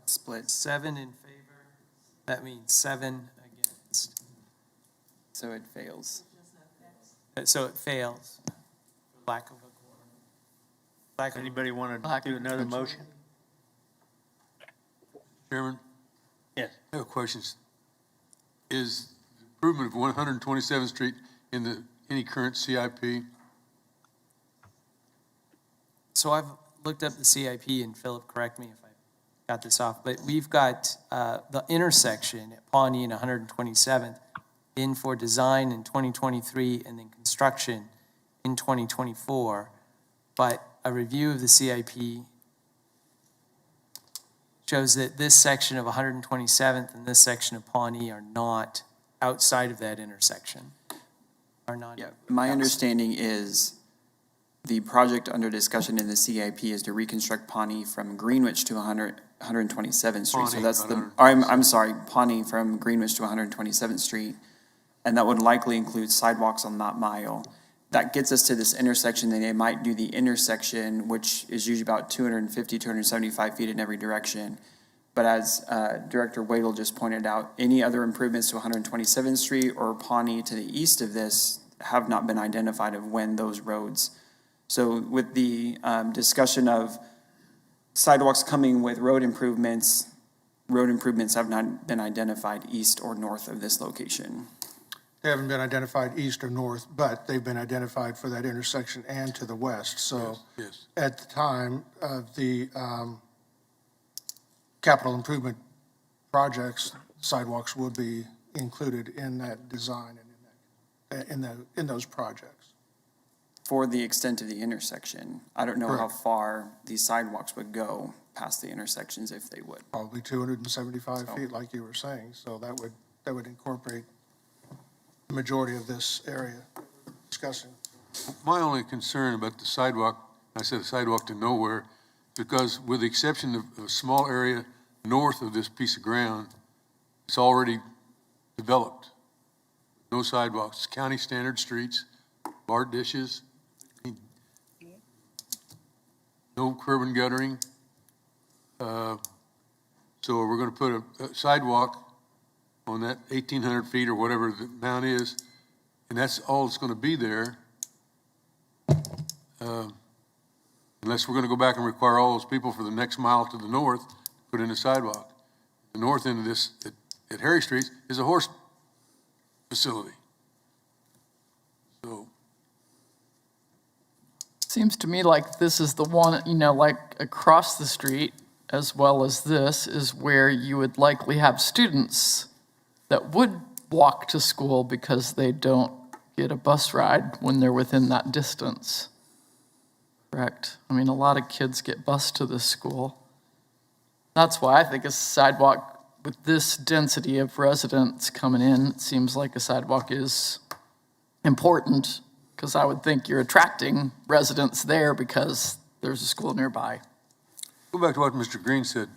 Split 7 in favor. That means 7 against. So it fails. So it fails. Lack of a quorum. Anybody want to do another motion? Chairman, Yes. I have questions. Is the improvement of 127th Street in any current CIP? So I've looked up the CIP, and Philip, correct me if I got this off, but we've got the intersection at Pawnee and 127th in for design in 2023 and then construction in 2024. But a review of the CIP shows that this section of 127th and this section of Pawnee are not outside of that intersection. Are not. Yeah, my understanding is the project under discussion in the CIP is to reconstruct Pawnee from Greenwich to 127th Street. So Pawnee, that's not the, 127th. or I'm sorry, Pawnee from Greenwich to 127th Street. And that would likely include sidewalks on that mile. That gets us to this intersection, then they might do the intersection, which is usually about 250, 275 feet in every direction. But as Director Wadle just pointed out, any other improvements to 127th Street or Pawnee to the east of this have not been identified of when those roads. So with the discussion of sidewalks coming with road improvements have not been identified east or north of this location. They haven't been identified east or north, but they've been identified for that intersection and to the west. So Yes. at the time of the capital improvement projects, sidewalks would be included in that design and in those projects. For the extent of the intersection, I don't know how Correct. far these sidewalks would go past the intersections if they would. Probably 275 feet, like you were saying. So that would incorporate the majority of this area discussing. My only concern about the sidewalk, I said a sidewalk to nowhere, because with the exception of a small area north of this piece of ground, it's already developed. No sidewalks, it's county standard streets, bar dishes, no curb and guttering. So we're gonna put a sidewalk on that 1,800 feet or whatever the amount is, and that's all that's gonna be there. Unless we're gonna go back and require all those people for the next mile to the north, to put in a sidewalk. The north end of this, at Harry Street, is a horse facility. So, Seems to me like this is the one, like across the street, as well as this, is where you would likely have students that would walk to school because they don't get a bus ride when they're within that distance. Correct? I mean, a lot of kids get bused to this school. That's why I think a sidewalk with this density of residents coming in, it seems like a sidewalk is important, because I would think you're attracting residents there because there's a school nearby. go back to what Mr. Green said,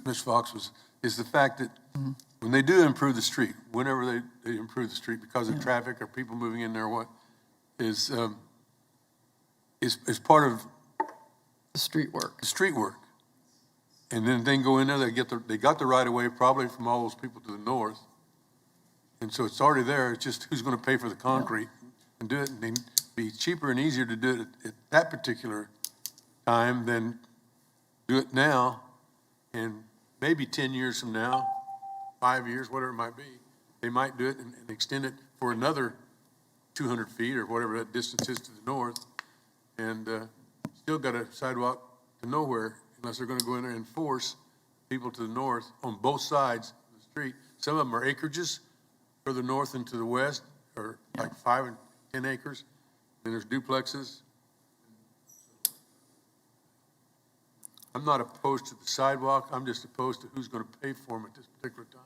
Ms. Fox, is the fact that when they do improve the street, whenever they improve the street because of traffic or people moving in there, what is part of the street work. The street work. And then they go in there, they got the right of way probably from all those people to the north. And so it's already there. It's just who's going to pay for the concrete and do it. And it'd be cheaper and easier to do it at that particular time than do it now. And maybe 10 years from now, 5 years, whatever it might be, they might do it and extend it for another 200 feet or whatever that distance is to the north. And still got a sidewalk to nowhere unless they're going to go in there and force people to the north on both sides of the street. Some of them are acreages further north and to the west, or like 5 and 10 acres. Then there's duplexes. I'm not opposed to the sidewalk. I'm just opposed to who's going to pay for them at this particular time.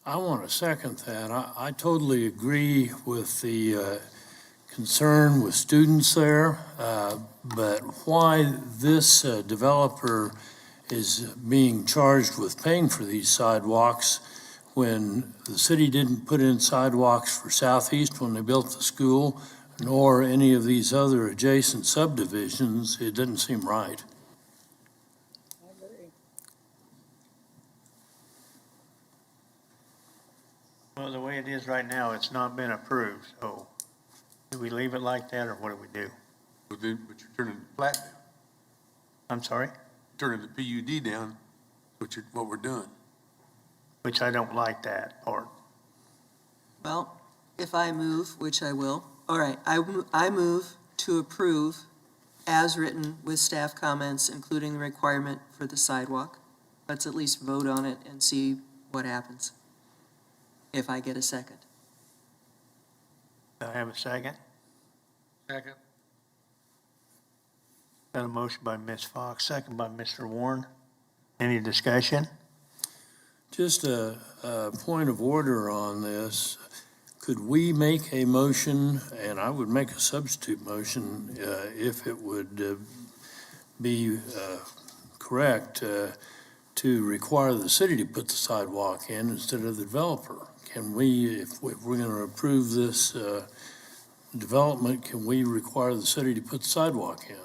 I want to second that. I totally agree with the concern with students there, but why this developer is being charged with paying for these sidewalks when the city didn't put in sidewalks for Southeast when they built the school, nor any of these other adjacent subdivisions, it doesn't seem right. Well, the way it is right now, it's not been approved, so do we leave it like that, or what do we do? But you're turning the plat down. I'm sorry? Turning the PUD down, what we're doing. Which I don't like that part. Well, if I move, which I will, all right, I move to approve as written with staff comments, including the requirement for the sidewalk. Let's at least vote on it and see what happens, if I get a second. Do I have a second? Second. Got a motion by Ms. Fox, second by Mr. Warren. Any discussion? Just a point of order on this. Could we make a motion, and I would make a substitute motion if it would be correct, to require the city to put the sidewalk in instead of the developer? Can we, if we're going to approve this development, can we require the city to put the sidewalk in?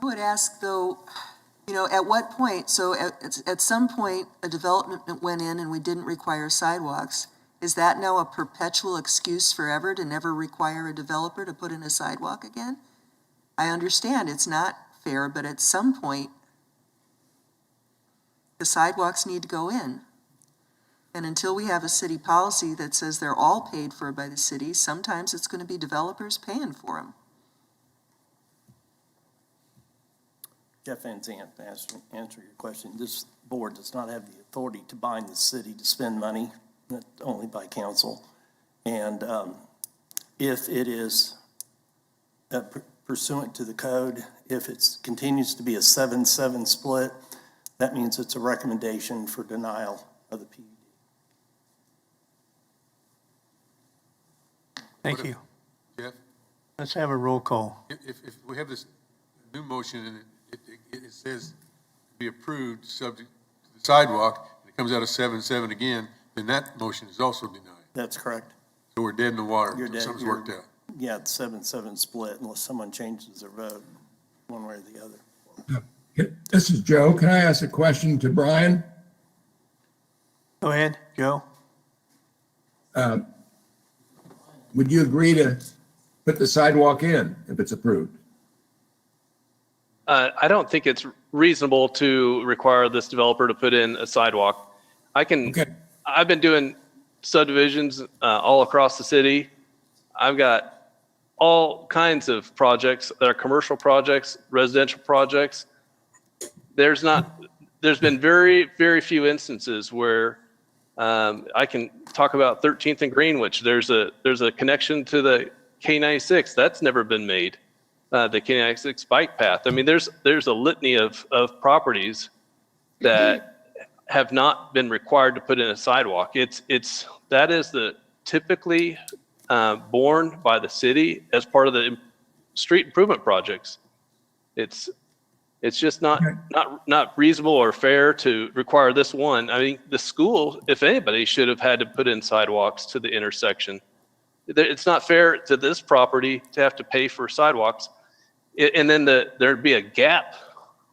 I would ask, though, at what point, so at some point, a development went in and we didn't require sidewalks. Is that now a perpetual excuse forever to never require a developer to put in a sidewalk again? I understand it's not fair, but at some point, the sidewalks need to go in. And until we have a city policy that says they're all paid for by the city, sometimes it's going to be developers paying for them. Jeff Van Zandt, to answer your question, this board does not have the authority to bind the city to spend money, only by council. And if it is pursuant to the code, if it continues to be a 7-7 split, that means it's a recommendation for denial of the PUD. Thank you. Jeff, Let's have a roll call. if we have this new motion and it says to be approved subject to the sidewalk, and it comes out of 7-7 again, then that motion is also denied. That's correct. So we're dead in the water You're until dead. something's worked out. Yeah, it's 7-7 split unless someone changes their vote one way or the other. This is Joe. Can I ask a question to Brian? Go ahead, Joe. Would you agree to put the sidewalk in if it's approved? I don't think it's reasonable to require this developer to put in a sidewalk. I've been doing subdivisions all across the city. I've got all kinds of projects that are commercial projects, residential projects. There's been very, very few instances where I can talk about 13th and Greenwich. There's a connection to the K96 that's never been made. The K96 bike path. I mean, there's a litany of properties that have not been required to put in a sidewalk. That is the typically borne by the city as part of the street improvement projects. It's just not reasonable or fair to require this one. I mean, the school, if anybody, should have had to put in sidewalks to the intersection. It's not fair to this property to have to pay for sidewalks. And then there'd be a gap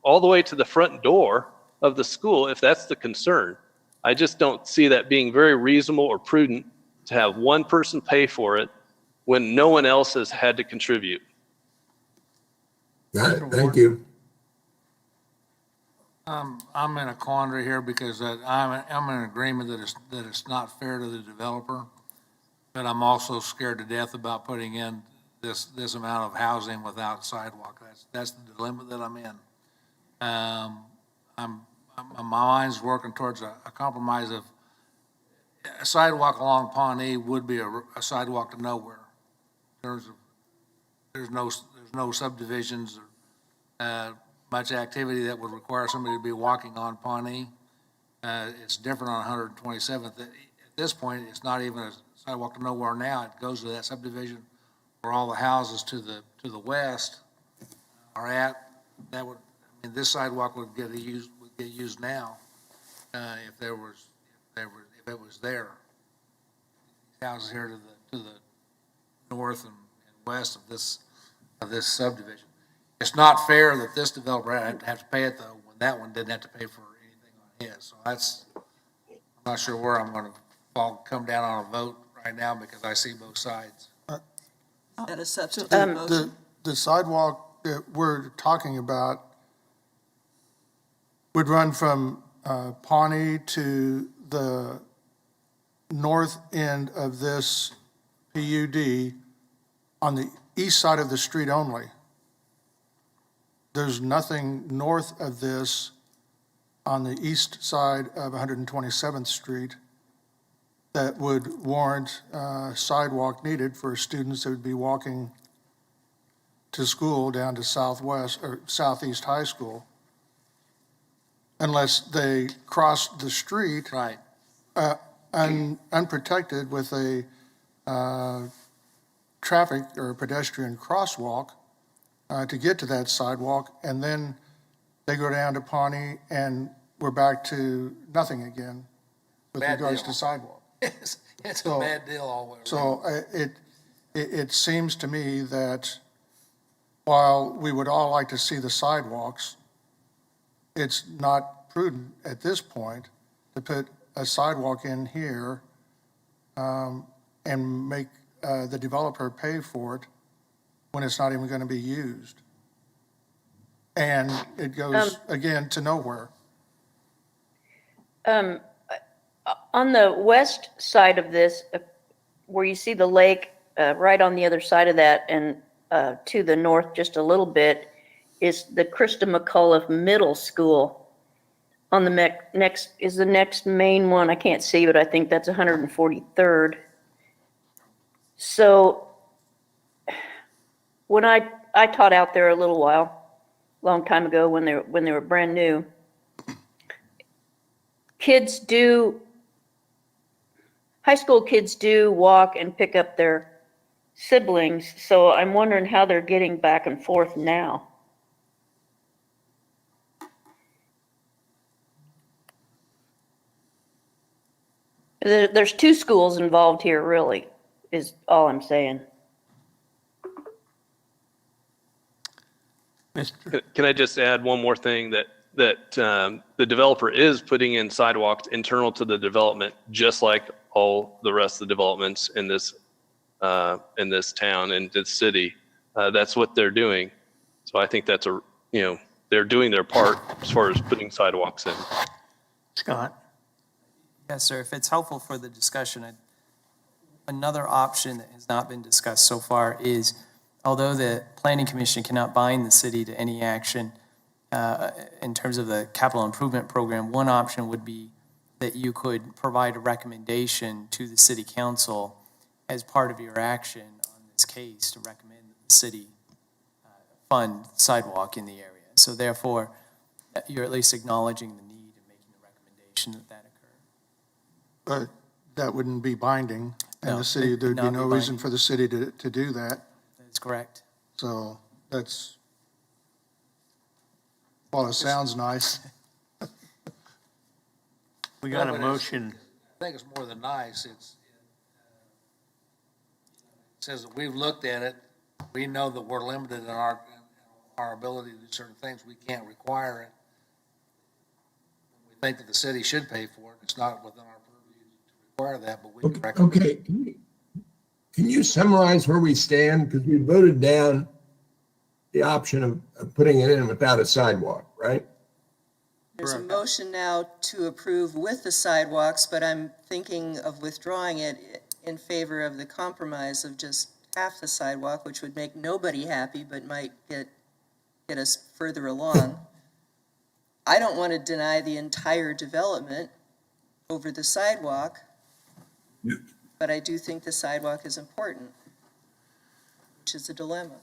all the way to the front door of the school if that's the concern. I just don't see that being very reasonable or prudent to have one person pay for it when no one else has had to contribute. Got it. Thank you. I'm in a quandary here because I'm in agreement that it's not fair to the developer, but I'm also scared to death about putting in this amount of housing without sidewalk. That's the dilemma that I'm in. My mind's working towards a compromise of a sidewalk along Pawnee would be a sidewalk to nowhere. There's no subdivisions or much activity that would require somebody to be walking on Pawnee. It's different on 127th. At this point, it's not even a sidewalk to nowhere now. It goes to that subdivision where all the houses to the west are at. If this sidewalk would get used now if it was there. Houses here to the north and west of this subdivision. It's not fair that this developer had to have to pay it though when that one didn't have to pay for anything on his. So I'm not sure where I'm going to come down on a vote right now because I see both sides. That a substitute motion? The sidewalk that we're talking about would run from Pawnee to the north end of this PUD on the east side of the street only. there's nothing north of this on the east side of 127th Street that would warrant sidewalk needed for students that would be walking to school down to Southwest or Southeast High School, unless they cross the street Right. unprotected with a traffic or pedestrian crosswalk to get to that sidewalk, and then they go down to Pawnee, and we're back to nothing again with Bad regards deal. to sidewalk. It's a So- bad deal all the way around. So it seems to me that while we would all like to see the sidewalks, it's not prudent at this point to put a sidewalk in here and make the developer pay for it when it's not even going to be used. And it goes, again, to nowhere. On the west side of this, where you see the lake, right on the other side of that and to the north just a little bit, is the Krista McCullough Middle School. On the the next main one, I can't see, but I think that's 143rd. So when I taught out there a long time ago when they were brand new, high school kids do walk and pick up their siblings, so I'm wondering how they're getting back and forth now. There's two schools involved here, really, is all I'm saying. Can I just add one more thing that the developer is putting in sidewalks internal to the development, just like all the rest of the developments in this town and this city. That's what they're doing. So I think that's they're doing their part as far as putting sidewalks in. Scott? Yes, sir. If it's helpful for the discussion, another option that has not been discussed so far is, although the Planning Commission cannot bind the city to any action in terms of the capital improvement program, one option would be that you could provide a recommendation to the city council as part of your action on this case to recommend that the city fund sidewalk in the area. So therefore, you're at least acknowledging the need and making a recommendation that occur. But that wouldn't be binding, and No, the city, it would there'd be not no be reason binding. for the city to do that. That's correct. So that's, while it sounds nice, We got No, a but it's- motion. I think it's more than nice. It says that we've looked at it. We know that we're limited in our ability to do certain things. We can't require it. We think that the city should pay for it. It's not within our purview to require that, but we can recommend. Okay, can you summarize where we stand? Because we voted down the option of putting it in without a sidewalk, right? There's a motion now to approve with the sidewalks, but I'm thinking of withdrawing it in favor of the compromise of just half the sidewalk, which would make nobody happy, but might get us further along. I don't want to deny the entire development over the sidewalk, but I do think the sidewalk is important, which is a dilemma.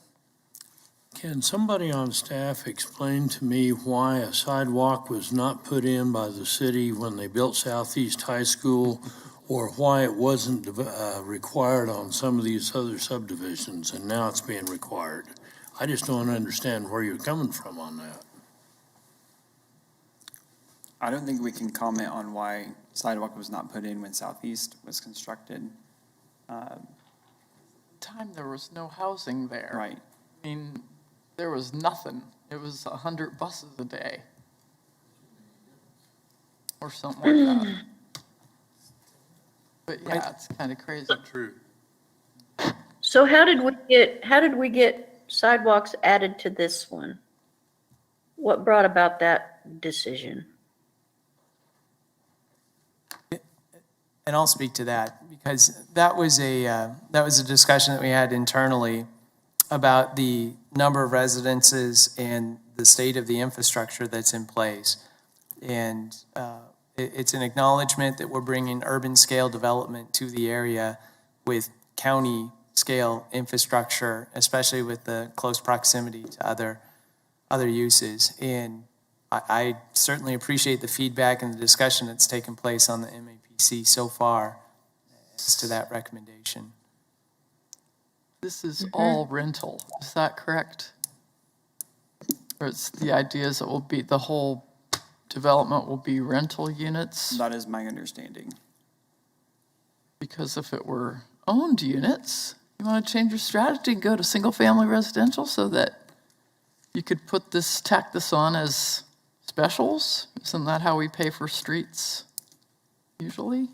Can somebody on staff explain to me why a sidewalk was not put in by the city when they built Southeast High School, or why it wasn't required on some of these other subdivisions, and now it's being required? I just don't understand where you're coming from on that. I don't think we can comment on why sidewalk was not put in when Southeast was constructed. Time there was no housing there. Right. I mean, there was nothing. It was 100 buses a day. Or something like that. But yeah, it's kind of crazy. True. So how did we get sidewalks added to this one? What brought about that decision? And I'll speak to that, because that was a discussion that we had internally about the number of residences and the state of the infrastructure that's in place. And it's an acknowledgement that we're bringing urban scale development to the area with county scale infrastructure, especially with the close proximity to other uses. And I certainly appreciate the feedback and the discussion that's taken place on the MAPC so far as to that recommendation. This is all rental, is that correct? Or it's the idea is it will be, the whole development will be rental units? That is my understanding. Because if it were owned units, you want to change your strategy and go to single-family residential so that you could tack this on as specials? Isn't that how we pay for streets usually?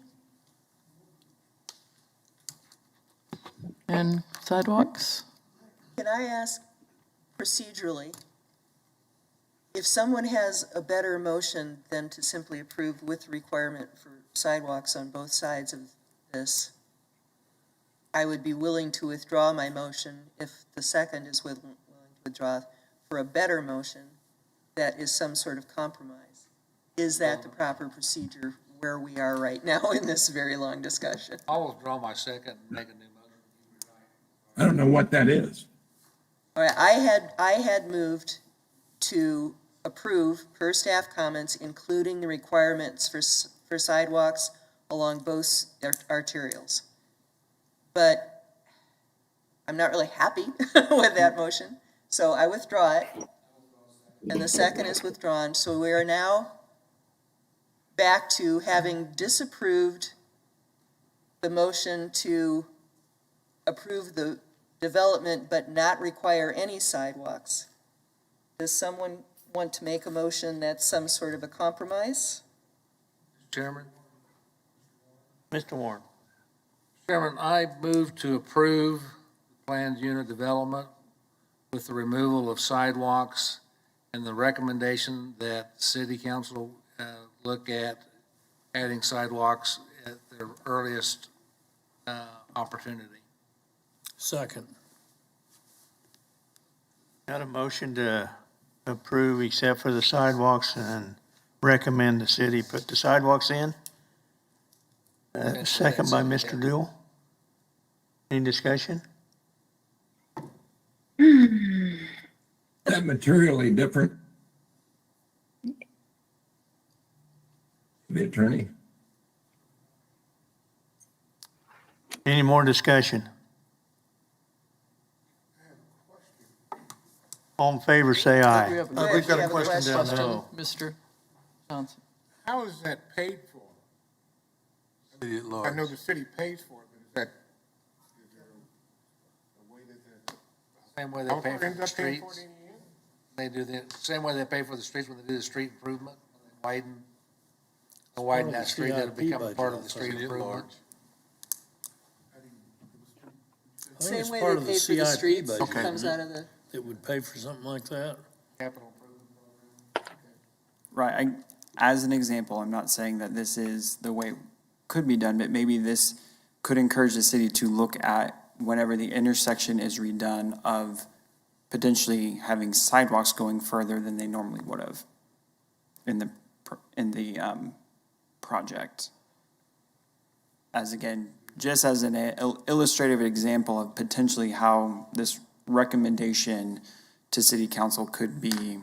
And sidewalks? Can I ask procedurally, if someone has a better motion than to simply approve with requirement for sidewalks on both sides of this, I would be willing to withdraw my motion if the second is willing to withdraw for a better motion that is some sort of compromise. Is that the proper procedure where we are right now in this very long discussion? I'll withdraw my second and make a new motion. I don't know what that is. All right, I had moved to approve per staff comments, including the requirements for sidewalks along both arterials. But I'm not really happy with that motion, so I withdraw it. And the second is withdrawn, so we are now back to having disapproved the motion to approve the development but not require any sidewalks. Does someone want to make a motion that's some sort of a compromise? Chairman? Mr. Warren. Chairman, I move to approve planned unit development with the removal of sidewalks and the recommendation that city council look at adding sidewalks at their earliest opportunity. Second. Got a motion to approve except for the sidewalks and recommend the city put the sidewalks in. Second by Mr. Dewell. Any discussion? Is that materially different? The attorney? Any more discussion? All in favor, say aye. We've got a question down there. No. Mr. Johnson. How is that paid for? City at I large. know the city pays for it, but is there a way that Same way they the pay developer for ends the up paying for it streets. in the end? They do the same way they pay for the streets when they do the street improvement. When they widen that street, that'll become part of the street City at improvement. large. I think Same it's way part they of the pay for the CIP streets, it budget, comes isn't out it? of the, It would pay for something like that. Capital improvement program. Right, as an example, I'm not saying that this is the way it could be done, but maybe this could encourage the city to look at whenever the intersection is redone of potentially having sidewalks going further than they normally would have in the project. As again, just as an illustrative example of potentially how this recommendation to city council could be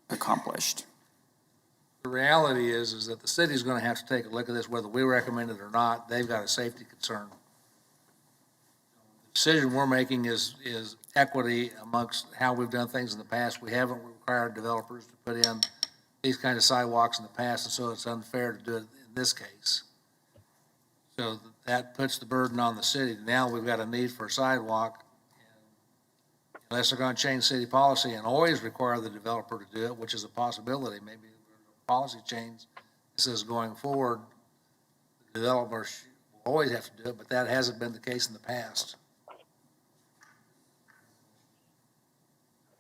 accomplished. The reality is that the city's gonna have to take a look at this, whether we recommend it or not. They've got a safety concern. The decision we're making is equity amongst how we've done things in the past. We haven't required developers to put in these kind of sidewalks in the past, and so it's unfair to do it in this case. So that puts the burden on the city. Now we've got a need for a sidewalk. Unless they're gonna change city policy and always require the developer to do it, which is a possibility, maybe a policy change that says going forward, the developers will always have to do it, but that hasn't been the case in the past.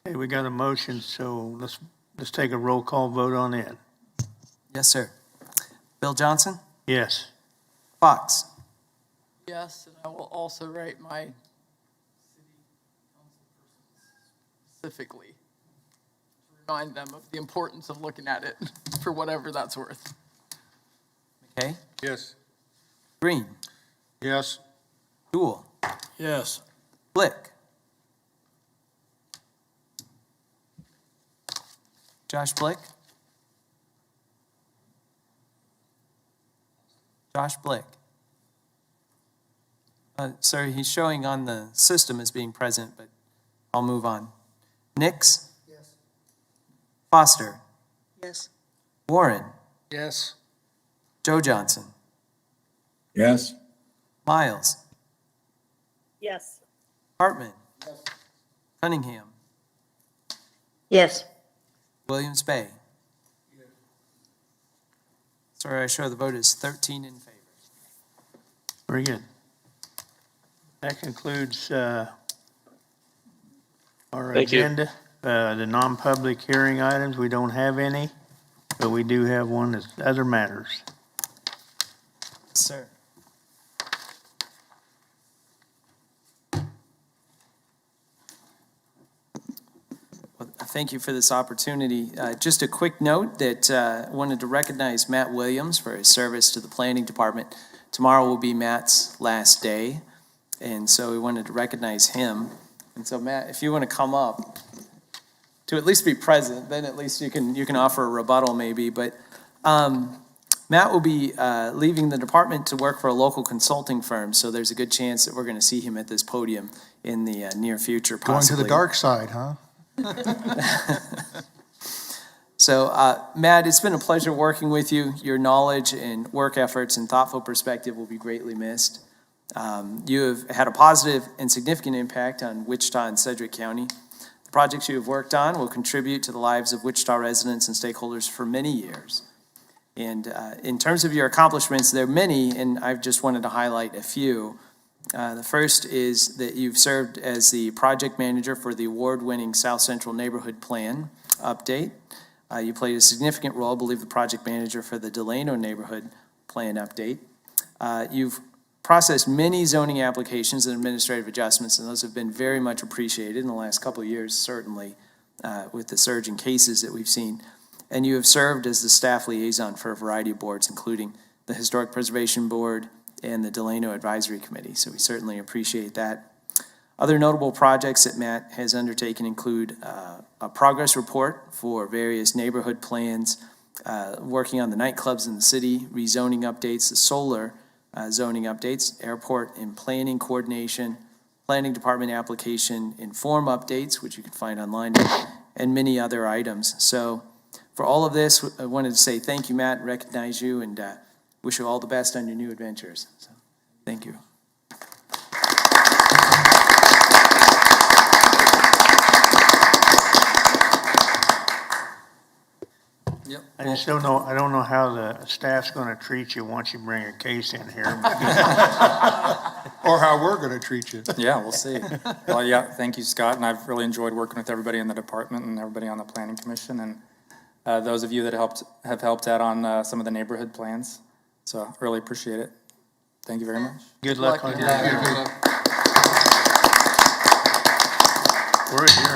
Okay, we got a motion, so let's take a roll call vote on it. Yes, sir. Bill Johnson? Yes. Fox? Yes, and I will also write my city council person specifically to remind them of the importance of looking at it for whatever that's worth. Okay? Yes. Green, Yes. Jewel, Yes. Blick. Josh Blick? Josh Blick. Sorry, he's showing on the system as being present, but I'll move on. Nix? Yes. Foster? Yes. Warren? Yes. Joe Johnson? Yes. Miles? Yes. Hartman? Cunningham? Yes. Williams Bay? Sorry, I show the vote is 13 in favor. Very good. That concludes our Thank you. agenda. The non-public hearing items, we don't have any, but we do have one that's other matters. Sir. Well, thank you for this opportunity. Just a quick note that I wanted to recognize Matt Williams for his service to the Planning Department. Tomorrow will be Matt's last day, and so we wanted to recognize him. And so, Matt, if you want to come up to at least be present, then at least you can offer a rebuttal maybe. But Matt will be leaving the department to work for a local consulting firm, so there's a good chance that we're going to see him at this podium in the near future, Going to possibly. the dark side, huh? So, Matt, it's been a pleasure working with you. Your knowledge and work efforts and thoughtful perspective will be greatly missed. You have had a positive and significant impact on Wichita and Sedgwick County. The projects you have worked on will contribute to the lives of Wichita residents and stakeholders for many years. And in terms of your accomplishments, there are many, and I've just wanted to highlight a few. The first is that you've served as the project manager for the award-winning South Central Neighborhood Plan update. You played a significant role, I believe, the project manager for the Delano Neighborhood Plan update. You've processed many zoning applications and administrative adjustments, and those have been very much appreciated in the last couple of years, certainly, with the surge in cases that we've seen. And you have served as the staff liaison for a variety of boards, including the Historic Preservation Board and the Delano Advisory Committee, so we certainly appreciate that. Other notable projects that Matt has undertaken include a progress report for various neighborhood plans, working on the nightclubs in the city, rezoning updates, the solar zoning updates, airport and planning coordination, planning department application, and form updates, which you can find online, and many other items. So for all of this, I wanted to say thank you, Matt, recognize you, and wish you all the best on your new adventures. So, thank you. Yep. I just don't know how the staff's gonna treat you once you bring a case in here. Or how we're going to treat you. Yeah, we'll see. Well, yeah, thank you, Scott, and I've really enjoyed working with everybody in the department and everybody on the planning commission, and those of you that have helped out on some of the neighborhood plans. So I really appreciate it. Thank you very much. Good luck on your. We're adjourned.